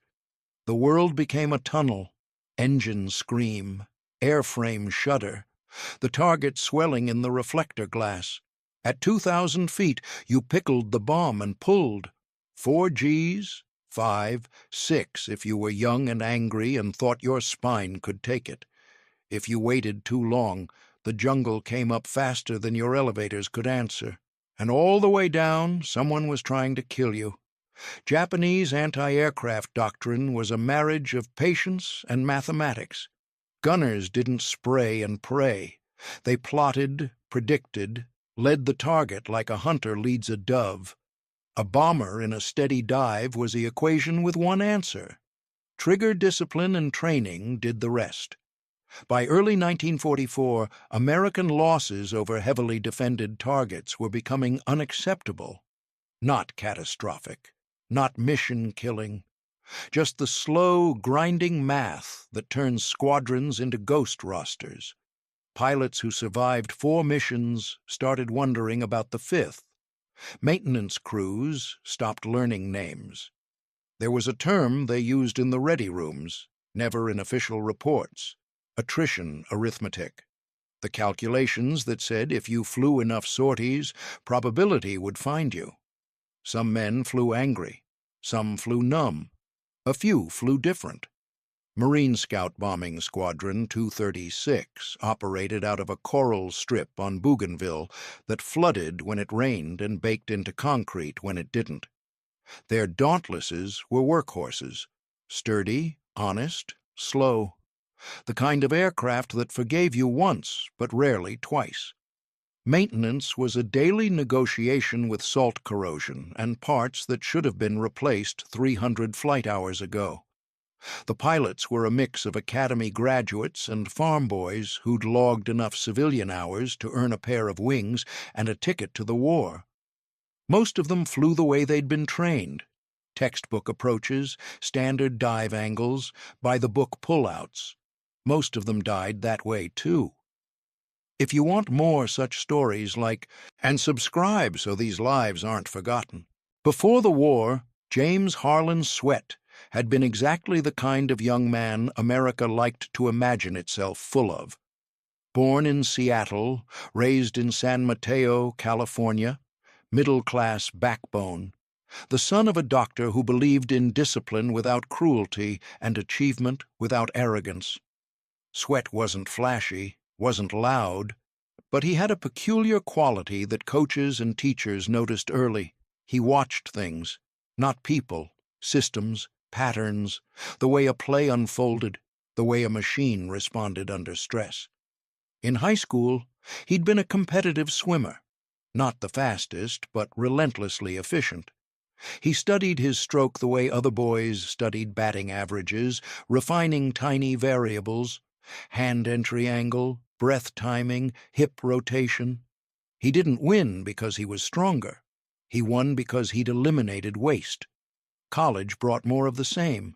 The world became a tunnel. Engines scream, airframe shudder, the target swelling in the reflector glass. At 2,000 feet, you pickled the bomb and pulled. 4 Gs, 5, 6 if you were young and angry and thought your spine could take it. If you waited too long, the jungle came up faster than your elevators could answer. And all the way down, someone was trying to kill you. Japanese anti-aircraft doctrine was a marriage of patience and mathematics. Gunners didn't spray and pray. They plotted, predicted, led the target like a hunter leads a dove. A bomber in a steady dive was the equation with one answer. Trigger discipline and training did the rest. By early 1944, American losses over heavily defended targets were becoming unacceptable. Not catastrophic, not mission-killing, just the slow, grinding math that turns squadrons into ghost rosters. Pilots who survived 4 missions started wondering about the 5th. Maintenance crews stopped learning names. There was a term they used in the ready rooms, never in official reports: attrition arithmetic. The calculations that said if you flew enough sorties, probability would find you. Some men flew angry. Some flew numb. A few flew different. Marine Scout Bombing Squadron 236 operated out of a coral strip on Bougainville that flooded when it rained and baked into concrete when it didn't. Their Dauntlesses were workhorses, sturdy, honest, slow, the kind of aircraft that forgave you once but rarely twice. Maintenance was a daily negotiation with salt corrosion and parts that should have been replaced 300 flight hours ago. The pilots were a mix of academy graduates and farm boys who'd logged enough civilian hours to earn a pair of wings and a ticket to the war. Most of them flew the way they'd been trained: textbook approaches, standard dive angles, by-the-book pullouts. Most of them died that way, too. If you want more such stories like, and subscribe so these lives aren't forgotten. Before the war, James Harlan Sweat had been exactly the kind of young man America liked to imagine itself full of. Born in Seattle, raised in San Mateo, California, middle-class backbone, the son of a doctor who believed in discipline without cruelty and achievement without arrogance. Sweat wasn't flashy, wasn't loud, but he had a peculiar quality that coaches and teachers noticed early. He watched things, not people, systems, patterns, the way a play unfolded, the way a machine responded under stress. In high school, he'd been a competitive swimmer, not the fastest, but relentlessly efficient. He studied his stroke the way other boys studied batting averages, refining tiny variables: hand entry angle, breath timing, hip rotation. He didn't win because he was stronger. He won because he'd eliminated waste. College brought more of the same.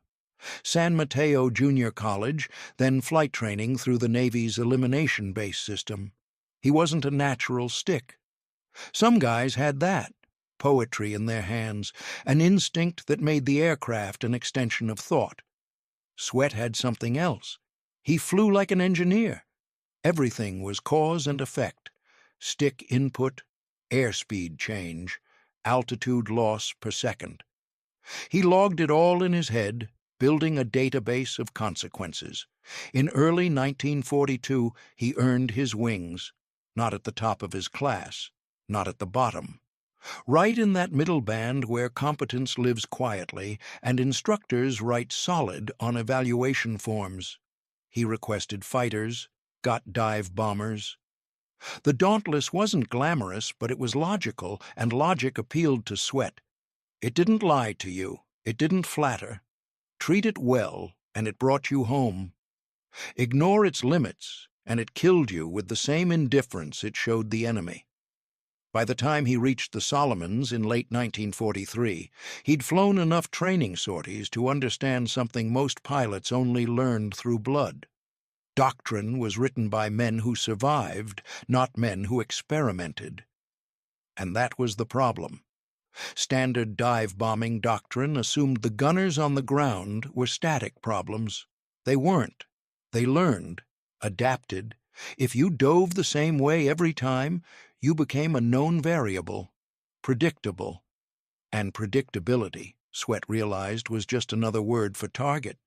San Mateo Junior College, then flight training through the Navy's elimination-based system. He wasn't a natural stick. Some guys had that: poetry in their hands, an instinct that made the aircraft an extension of thought. Sweat had something else. He flew like an engineer. Everything was cause and effect: stick input, airspeed change, altitude loss per second. He logged it all in his head, building a database of consequences. In early 1942, he earned his wings, not at the top of his class, not at the bottom. Right in that middle band where competence lives quietly and instructors write solid on evaluation forms. He requested fighters, got dive bombers. The Dauntless wasn't glamorous, but it was logical, and logic appealed to Sweat. It didn't lie to you. It didn't flatter. Treat it well, and it brought you home. Ignore its limits, and it killed you with the same indifference it showed the enemy. By the time he reached the Solomons in late 1943, he'd flown enough training sorties to understand something most pilots only learned through blood. Doctrine was written by men who survived, not men who experimented. And that was the problem. Standard dive-bombing doctrine assumed the gunners on the ground were static problems. They weren't. They learned, adapted. If you dove the same way every time, you became a known variable, predictable. And predictability, Sweat realized, was just another word for target.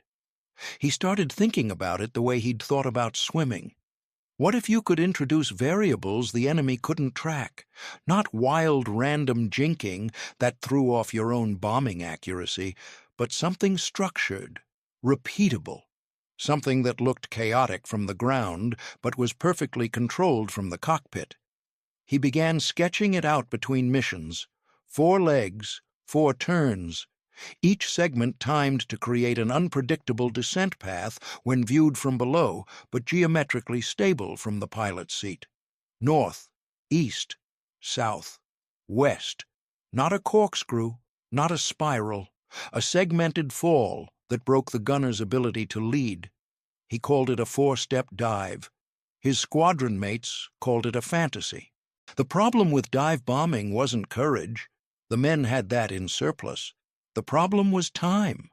He started thinking about it the way he'd thought about swimming. What if you could introduce variables the enemy couldn't track? Not wild random jinking that threw off your own bombing accuracy, but something structured, repeatable, something that looked chaotic from the ground but was perfectly controlled from the cockpit. He began sketching it out between missions. 4 legs, 4 turns, each segment timed to create an unpredictable descent path when viewed from below, but geometrically stable from the pilot's seat. North, east, south, west. Not a corkscrew, not a spiral, a segmented fall that broke the gunner's ability to lead. He called it a 4-step dive. His squadron mates called it a fantasy. The problem with dive bombing wasn't courage. The men had that in surplus. The problem was time.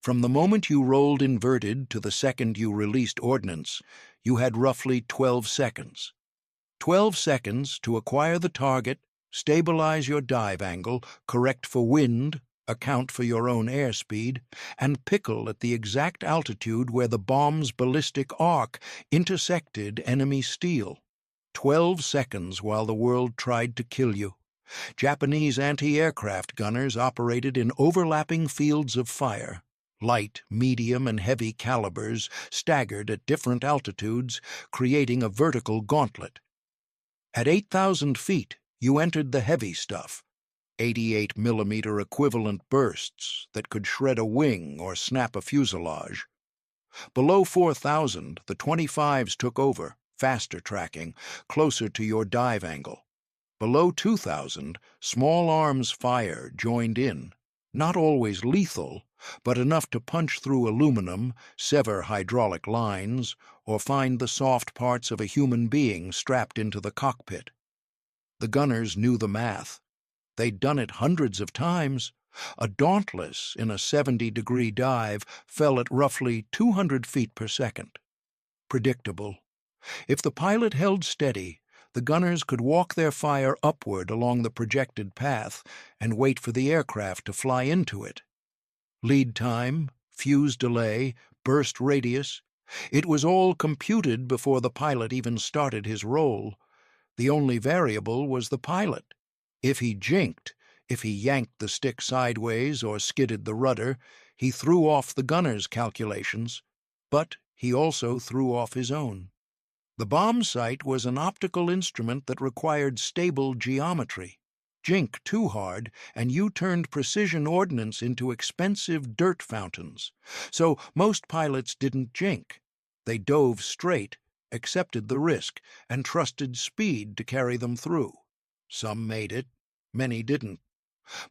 From the moment you rolled inverted to the second you released ordnance, you had roughly 12 seconds. 12 seconds to acquire the target, stabilize your dive angle, correct for wind, account for your own airspeed, and pickle at the exact altitude where the bomb's ballistic arc intersected enemy steel. 12 seconds while the world tried to kill you. Japanese anti-aircraft gunners operated in overlapping fields of fire. Light, medium, and heavy calibers staggered at different altitudes, creating a vertical gauntlet. At 8,000 feet, you entered the heavy stuff, 88mm equivalent bursts that could shred a wing or snap a fuselage. Below 4,000, the 25s took over, faster tracking, closer to your dive angle. Below 2,000, small arms fire joined in, not always lethal, but enough to punch through aluminum, sever hydraulic lines, or find the soft parts of a human being strapped into the cockpit. The gunners knew the math. They'd done it hundreds of times. A Dauntless in a 70-degree dive fell at roughly 200 feet per second. Predictable. If the pilot held steady, the gunners could walk their fire upward along the projected path and wait for the aircraft to fly into it. Lead time, fuse delay, burst radius, it was all computed before the pilot even started his roll. The only variable was the pilot. If he jinked, if he yanked the stick sideways or skidded the rudder, he threw off the gunner's calculations, but he also threw off his own. The bomb sight was an optical instrument that required stable geometry. Jink too hard, and you turned precision ordnance into expensive dirt fountains. So most pilots didn't jink. They dove straight, accepted the risk, and trusted speed to carry them through. Some made it, many didn't.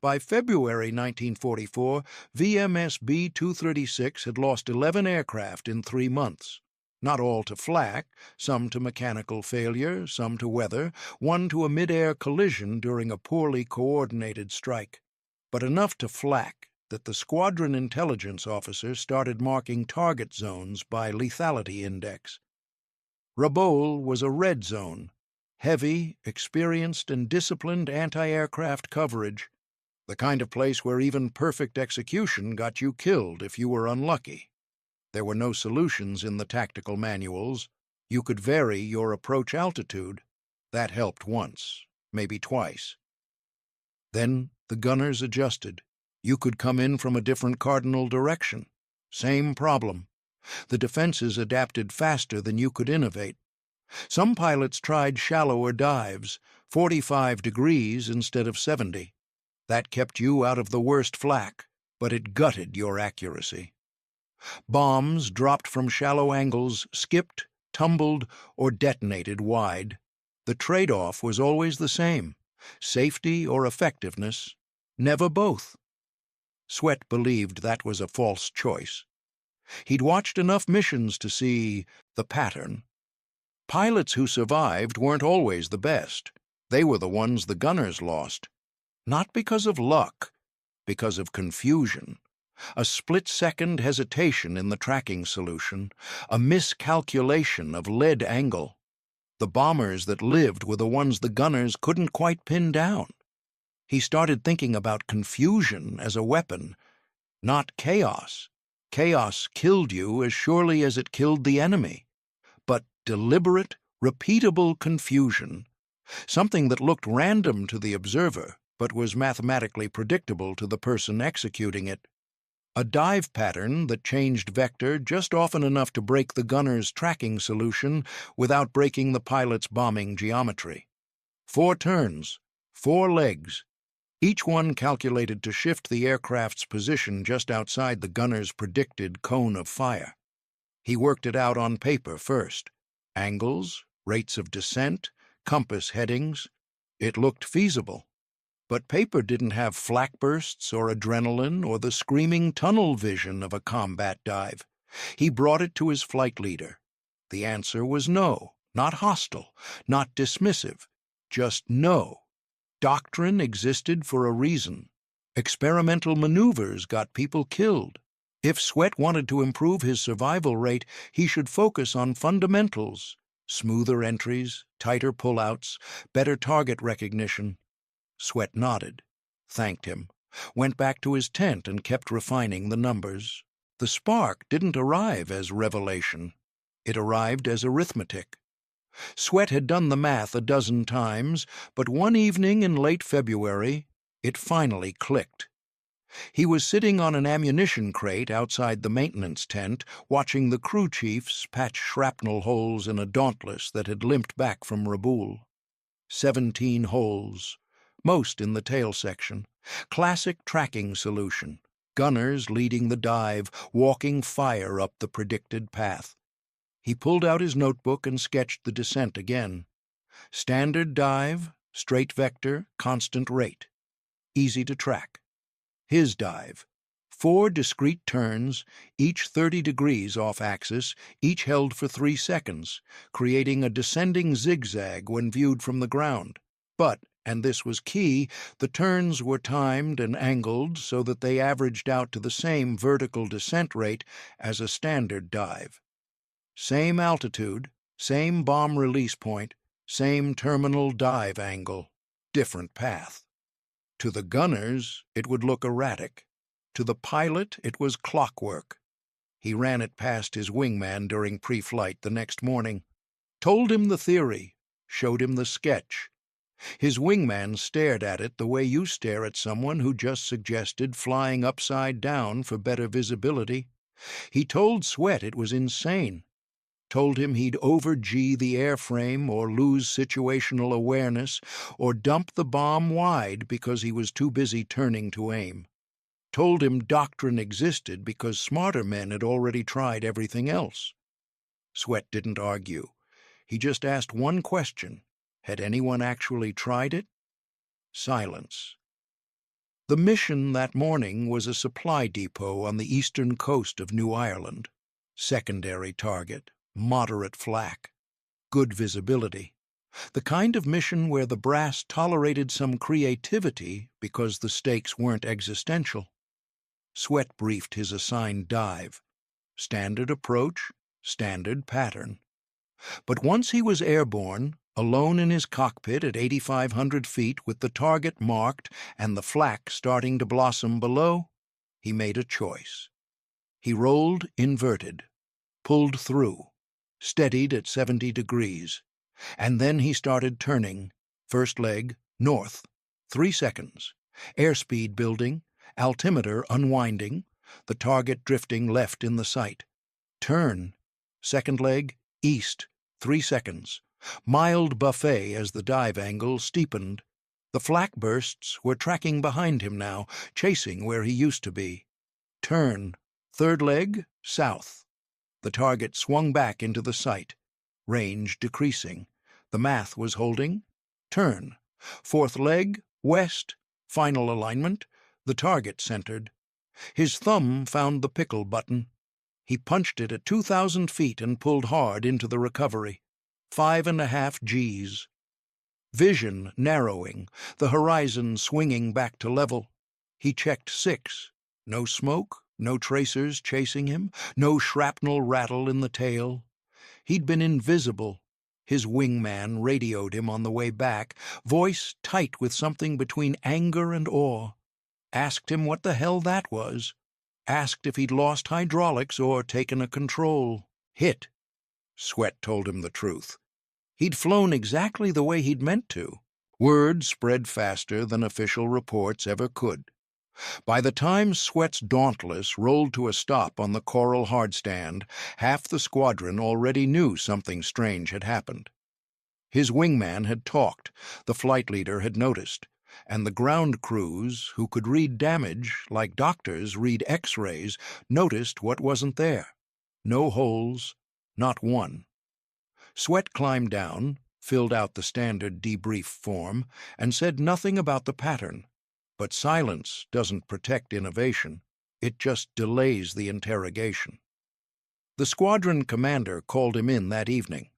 By February 1944, VMS B-236 had lost 11 aircraft in 3 months. Not all to flak, some to mechanical failure, some to weather, one to a mid-air collision during a poorly coordinated strike. But enough to flak that the squadron intelligence officer started marking target zones by lethality index. Rabaul was a red zone, heavy, experienced, and disciplined anti-aircraft coverage, the kind of place where even perfect execution got you killed if you were unlucky. There were no solutions in the tactical manuals. You could vary your approach altitude. That helped once, maybe twice. Then the gunners adjusted. You could come in from a different cardinal direction. Same problem. The defenses adapted faster than you could innovate. Some pilots tried shallower dives, 45 degrees instead of 70. That kept you out of the worst flak, but it gutted your accuracy. Bombs dropped from shallow angles skipped, tumbled, or detonated wide. The trade-off was always the same: safety or effectiveness, never both. Sweat believed that was a false choice. He'd watched enough missions to see the pattern. Pilots who survived weren't always the best. They were the ones the gunners lost. Not because of luck, because of confusion. A split-second hesitation in the tracking solution, a miscalculation of lead angle. The bombers that lived were the ones the gunners couldn't quite pin down. He started thinking about confusion as a weapon, not chaos. Chaos killed you as surely as it killed the enemy. But deliberate, repeatable confusion, something that looked random to the observer but was mathematically predictable to the person executing it. A dive pattern that changed vector just often enough to break the gunner's tracking solution without breaking the pilot's bombing geometry. 4 turns, 4 legs, each one calculated to shift the aircraft's position just outside the gunner's predicted cone of fire. He worked it out on paper first. Angles, rates of descent, compass headings. It looked feasible. But paper didn't have flak bursts or adrenaline or the screaming tunnel vision of a combat dive. He brought it to his flight leader. The answer was no, not hostile, not dismissive, just no. Doctrine existed for a reason. Experimental maneuvers got people killed. If Sweat wanted to improve his survival rate, he should focus on fundamentals: smoother entries, tighter pullouts, better target recognition. Sweat nodded, thanked him, went back to his tent and kept refining the numbers. The spark didn't arrive as revelation. It arrived as arithmetic. Sweat had done the math a dozen times, but one evening in late February, it finally clicked. He was sitting on an ammunition crate outside the maintenance tent, watching the crew chiefs patch shrapnel holes in a Dauntless that had limped back from Rabaul. 17 holes, most in the tail section. Classic tracking solution. Gunners leading the dive, walking fire up the predicted path. He pulled out his notebook and sketched the descent again. Standard dive, straight vector, constant rate. Easy to track. His dive. 4 discrete turns, each 30 degrees off axis, each held for 3 seconds, creating a descending zigzag when viewed from the ground. But, and this was key, the turns were timed and angled so that they averaged out to the same vertical descent rate as a standard dive. Same altitude, same bomb release point, same terminal dive angle, different path. To the gunners, it would look erratic. To the pilot, it was clockwork. He ran it past his wingman during pre-flight the next morning, told him the theory, showed him the sketch. His wingman stared at it the way you stare at someone who just suggested flying upside down for better visibility. He told Sweat it was insane. Told him he'd over-G the airframe or lose situational awareness or dump the bomb wide because he was too busy turning to aim. Told him doctrine existed because smarter men had already tried everything else. Sweat didn't argue. He just asked one question. Had anyone actually tried it? Silence. The mission that morning was a supply depot on the eastern coast of New Ireland. Secondary target, moderate flak, good visibility. The kind of mission where the brass tolerated some creativity because the stakes weren't existential. Sweat briefed his assigned dive. Standard approach, standard pattern. But once he was airborne, alone in his cockpit at 8,500 feet with the target marked and the flak starting to blossom below, he made a choice. He rolled inverted, pulled through, steadied at 70 degrees, and then he started turning, first leg, north, 3 seconds, airspeed building, altimeter unwinding, the target drifting left in the sight. Turn, second leg, east, 3 seconds. Mild buffet as the dive angle steepened. The flak bursts were tracking behind him now, chasing where he used to be. Turn, third leg, south. The target swung back into the sight. Range decreasing. The math was holding. Turn. Fourth leg, west. Final alignment. The target centered. His thumb found the pickle button. He punched it at 2,000 feet and pulled hard into the recovery. 5.5 Gs. Vision narrowing, the horizon swinging back to level. He checked 6. No smoke, no tracers chasing him, no shrapnel rattle in the tail. He'd been invisible. His wingman radioed him on the way back, voice tight with something between anger and awe. Asked him what the hell that was. Asked if he'd lost hydraulics or taken a control. Hit. Sweat told him the truth. He'd flown exactly the way he'd meant to. Word spread faster than official reports ever could. By the time Sweat's Dauntless rolled to a stop on the Coral hardstand, half the squadron already knew something strange had happened. His wingman had talked, the flight leader had noticed, and the ground crews, who could read damage like doctors read X-rays, noticed what wasn't there. No holes, not one. Sweat climbed down, filled out the standard debrief form, and said nothing about the pattern. But silence doesn't protect innovation. It just delays the interrogation. The squadron commander called him in that evening.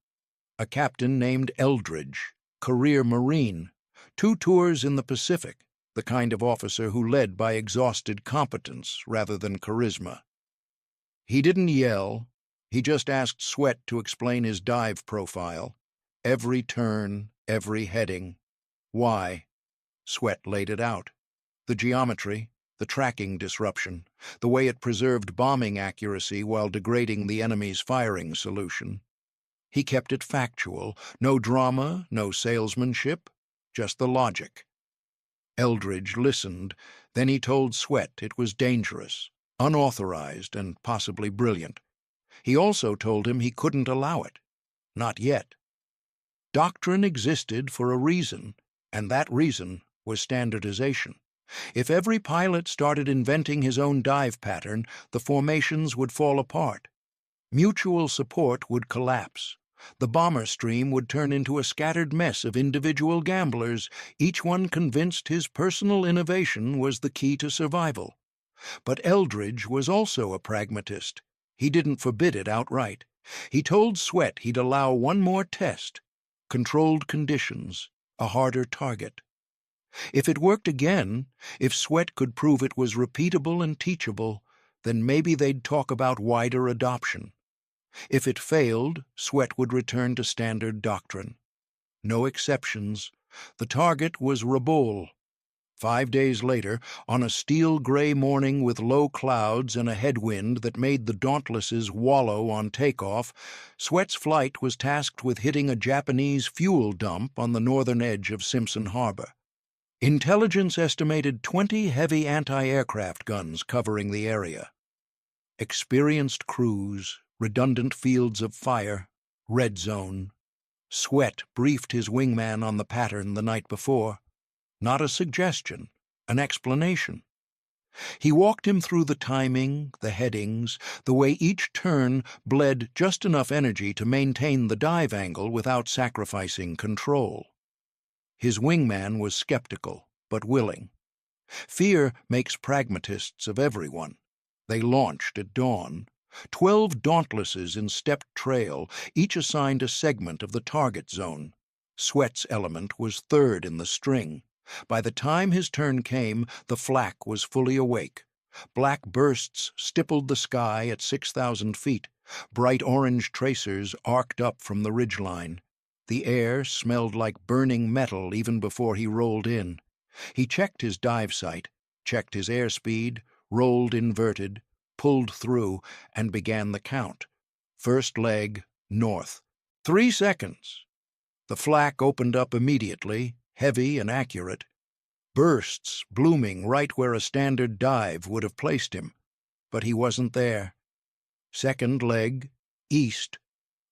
A captain named Eldridge, career Marine, 2 tours in the Pacific, the kind of officer who led by exhausted competence rather than charisma. He didn't yell. He just asked Sweat to explain his dive profile. Every turn, every heading. Why? Sweat laid it out. The geometry, the tracking disruption, the way it preserved bombing accuracy while degrading the enemy's firing solution. He kept it factual, no drama, no salesmanship, just the logic. Eldridge listened, then he told Sweat it was dangerous, unauthorized, and possibly brilliant. He also told him he couldn't allow it. Not yet. Doctrine existed for a reason, and that reason was standardization. If every pilot started inventing his own dive pattern, the formations would fall apart. Mutual support would collapse. The bomber stream would turn into a scattered mess of individual gamblers, each one convinced his personal innovation was the key to survival. But Eldridge was also a pragmatist. He didn't forbid it outright. He told Sweat he'd allow one more test. Controlled conditions, a harder target. If it worked again, if Sweat could prove it was repeatable and teachable, then maybe they'd talk about wider adoption. If it failed, Sweat would return to standard doctrine. No exceptions. The target was Rabaul. 5 days later, on a steel-gray morning with low clouds and a headwind that made the Dauntlesses wallow on takeoff, Sweat's flight was tasked with hitting a Japanese fuel dump on the northern edge of Simpson Harbor. Intelligence estimated 20 heavy anti-aircraft guns covering the area. Experienced crews, redundant fields of fire, red zone. Sweat briefed his wingman on the pattern the night before. Not a suggestion, an explanation. He walked him through the timing, the headings, the way each turn bled just enough energy to maintain the dive angle without sacrificing control. His wingman was skeptical, but willing. Fear makes pragmatists of everyone. They launched at dawn. 12 Dauntlesses in stepped trail, each assigned a segment of the target zone. Sweat's element was third in the string. By the time his turn came, the flak was fully awake. Black bursts stippled the sky at 6,000 feet. Bright orange tracers arced up from the ridgeline. The air smelled like burning metal even before he rolled in. He checked his dive sight, checked his airspeed, rolled inverted, pulled through, and began the count. First leg, north. 3 seconds. The flak opened up immediately, heavy and accurate. Bursts blooming right where a standard dive would have placed him. But he wasn't there. Second leg, east.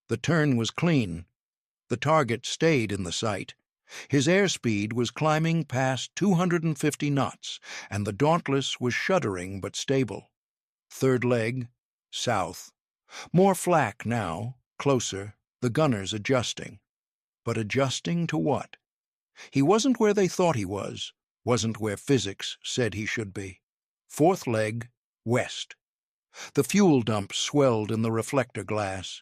The turn was clean. The target stayed in the sight. His airspeed was climbing past 250 knots, and the Dauntless was shuddering but stable. Third leg, south. More flak now, closer, the gunners adjusting. But adjusting to what? He wasn't where they thought he was, wasn't where physics said he should be. Fourth leg, west. The fuel dump swelled in the reflector glass.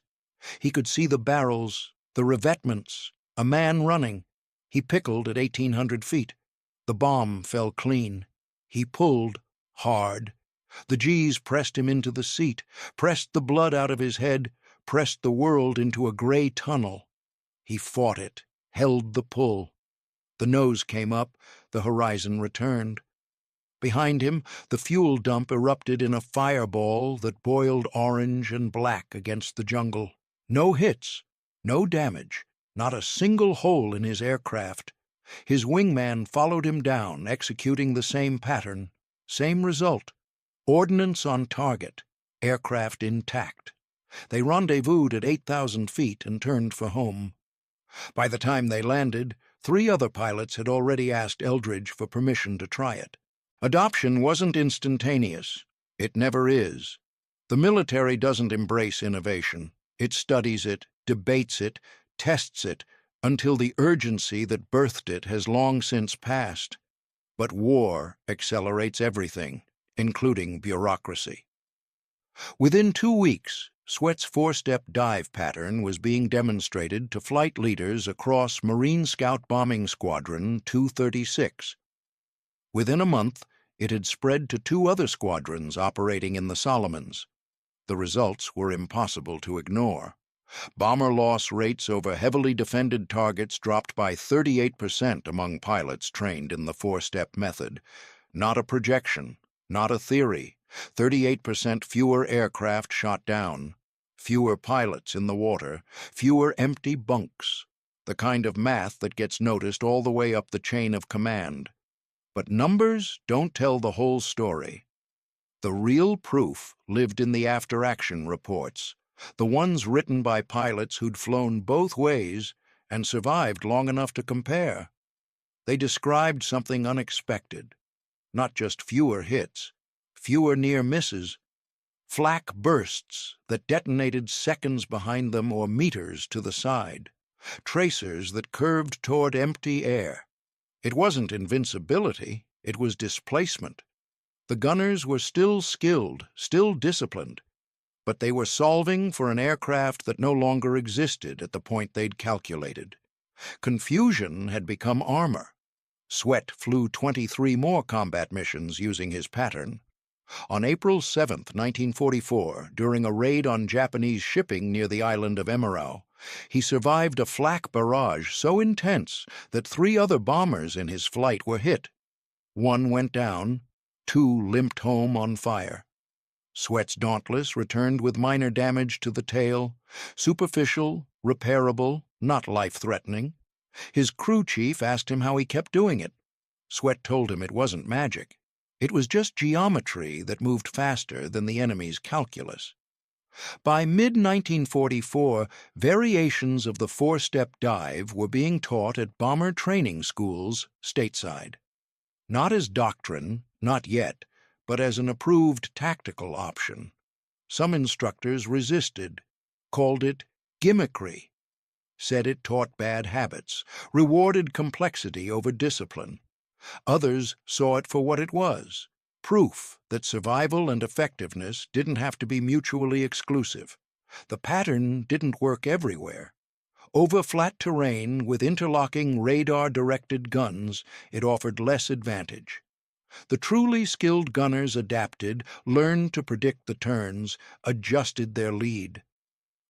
He could see the barrels, the revetments, a man running. He pickled at 1,800 feet. The bomb fell clean. He pulled hard. The G's pressed him into the seat, pressed the blood out of his head, pressed the world into a gray tunnel. He fought it, held the pull. The nose came up, the horizon returned. Behind him, the fuel dump erupted in a fireball that boiled orange and black against the jungle. No hits, no damage, not a single hole in his aircraft. His wingman followed him down, executing the same pattern, same result. Ordnance on target, aircraft intact. They rendezvoused at 8,000 feet and turned for home. By the time they landed, 3 other pilots had already asked Eldridge for permission to try it. Adoption wasn't instantaneous. It never is. The military doesn't embrace innovation. It studies it, debates it, tests it, until the urgency that birthed it has long since passed. But war accelerates everything, including bureaucracy. Within 2 weeks, Sweat's 4-step dive pattern was being demonstrated to flight leaders across Marine Scout Bombing Squadron 236. Within a month, it had spread to 2 other squadrons operating in the Solomons. The results were impossible to ignore. Bomber loss rates over heavily defended targets dropped by 38% among pilots trained in the 4-step method. Not a projection, not a theory. 38% fewer aircraft shot down. Fewer pilots in the water. Fewer empty bunks. The kind of math that gets noticed all the way up the chain of command. But numbers don't tell the whole story. The real proof lived in the after-action reports, the ones written by pilots who'd flown both ways and survived long enough to compare. They described something unexpected, not just fewer hits, fewer near misses, flak bursts that detonated seconds behind them or meters to the side, tracers that curved toward empty air. It wasn't invincibility, it was displacement. The gunners were still skilled, still disciplined, but they were solving for an aircraft that no longer existed at the point they'd calculated. Confusion had become armor. Sweat flew 23 more combat missions using his pattern. On April 7, 1944, during a raid on Japanese shipping near the island of Emerau, he survived a flak barrage so intense that 3 other bombers in his flight were hit. 1 went down, 2 limped home on fire. Sweat's Dauntless returned with minor damage to the tail, superficial, repairable, not life-threatening. His crew chief asked him how he kept doing it. Sweat told him it wasn't magic. It was just geometry that moved faster than the enemy's calculus. By mid-1944, variations of the 4-step dive were being taught at bomber training schools stateside. Not as doctrine, not yet, but as an approved tactical option. Some instructors resisted, called it gimmickry, said it taught bad habits, rewarded complexity over discipline. Others saw it for what it was, proof that survival and effectiveness didn't have to be mutually exclusive. The pattern didn't work everywhere. Over flat terrain with interlocking radar-directed guns, it offered less advantage. The truly skilled gunners adapted, learned to predict the turns, adjusted their lead.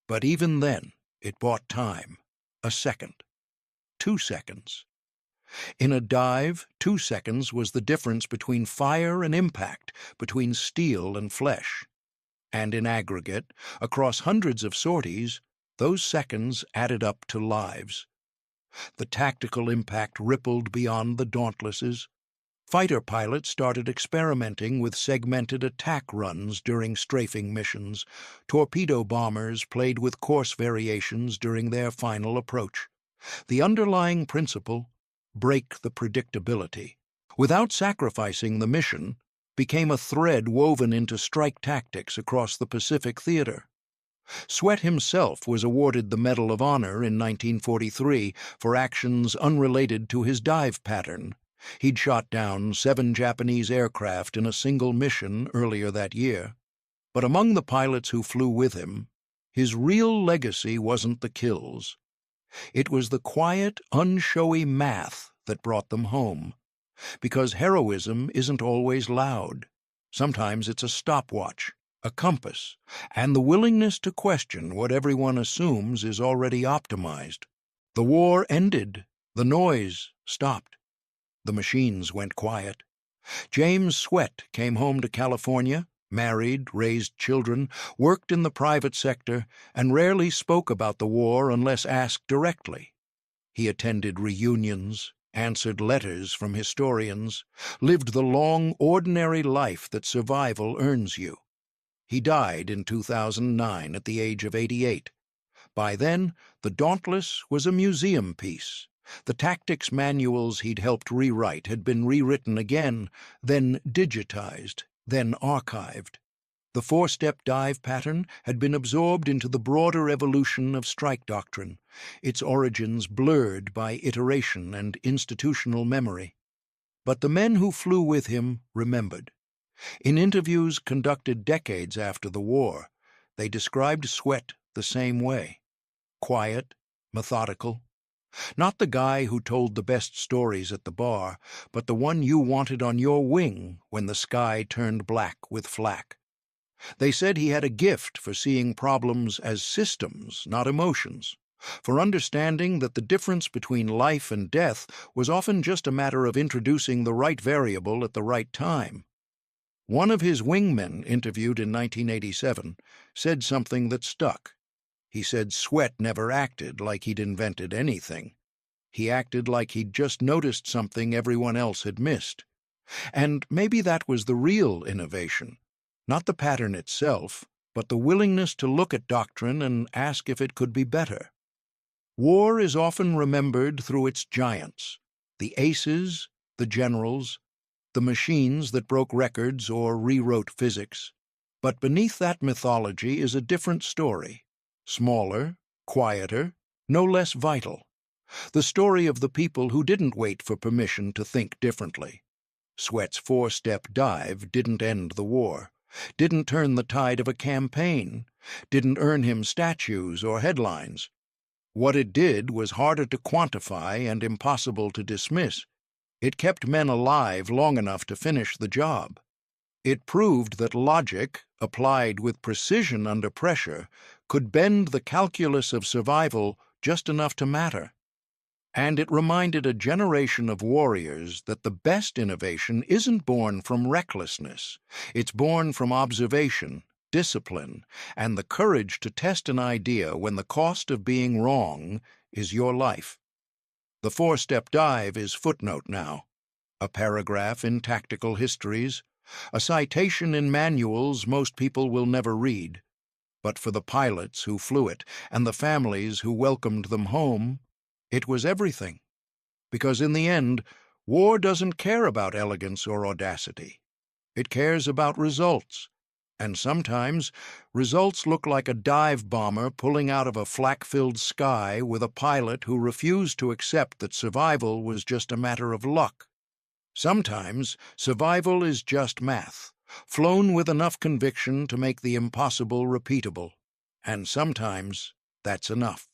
But even then, it bought time. A second. 2 seconds. In a dive, 2 seconds was the difference between fire and impact, between steel and flesh. And in aggregate, across hundreds of sorties, those seconds added up to lives. The tactical impact rippled beyond the Dauntlesses. Fighter pilots started experimenting with segmented attack runs during strafing missions. Torpedo bombers played with course variations during their final approach. The underlying principle, break the predictability, without sacrificing the mission, became a thread woven into strike tactics across the Pacific theater. Sweat himself was awarded the Medal of Honor in 1943 for actions unrelated to his dive pattern. He'd shot down 7 Japanese aircraft in a single mission earlier that year. But among the pilots who flew with him, his real legacy wasn't the kills. It was the quiet, unshowy math that brought them home. Because heroism isn't always loud. Sometimes it's a stopwatch, a compass, and the willingness to question what everyone assumes is already optimized. The war ended. The noise stopped. The machines went quiet. James Sweat came home to California, married, raised children, worked in the private sector, and rarely spoke about the war unless asked directly. He attended reunions, answered letters from historians, lived the long, ordinary life that survival earns you. He died in 2009 at the age of 88. By then, the Dauntless was a museum piece. The tactics manuals he'd helped rewrite had been rewritten again, then digitized, then archived. The four-step dive pattern had been absorbed into the broader evolution of strike doctrine, its origins blurred by iteration and institutional memory. But the men who flew with him remembered. In interviews conducted decades after the war, they described Sweat the same way. Quiet, methodical. Not the guy who told the best stories at the bar, but the one you wanted on your wing when the sky turned black with flak. They said he had a gift for seeing problems as systems, not emotions, for understanding that the difference between life and death was often just a matter of introducing the right variable at the right time. One of his wingmen, interviewed in 1987, said something that stuck. He said Sweat never acted like he'd invented anything. He acted like he'd just noticed something everyone else had missed. And maybe that was the real innovation. Not the pattern itself, but the willingness to look at doctrine and ask if it could be better. War is often remembered through its giants, the aces, the generals, the machines that broke records or rewrote physics. But beneath that mythology is a different story, smaller, quieter, no less vital. The story of the people who didn't wait for permission to think differently. Sweat's four-step dive didn't end the war, didn't turn the tide of a campaign, didn't earn him statues or headlines. What it did was harder to quantify and impossible to dismiss. It kept men alive long enough to finish the job. It proved that logic, applied with precision under pressure, could bend the calculus of survival just enough to matter. And it reminded a generation of warriors that the best innovation isn't born from recklessness. It's born from observation, discipline, and the courage to test an idea when the cost of being wrong is your life. The four-step dive is footnote now, a paragraph in tactical histories, a citation in manuals most people will never read. But for the pilots who flew it and the families who welcomed them home, it was everything. Because in the end, war doesn't care about elegance or audacity. It cares about results. And sometimes, results look like a dive bomber pulling out of a flak-filled sky with a pilot who refused to accept that survival was just a matter of luck. Sometimes, survival is just math, flown with enough conviction to make the impossible repeatable. And sometimes, that's enough.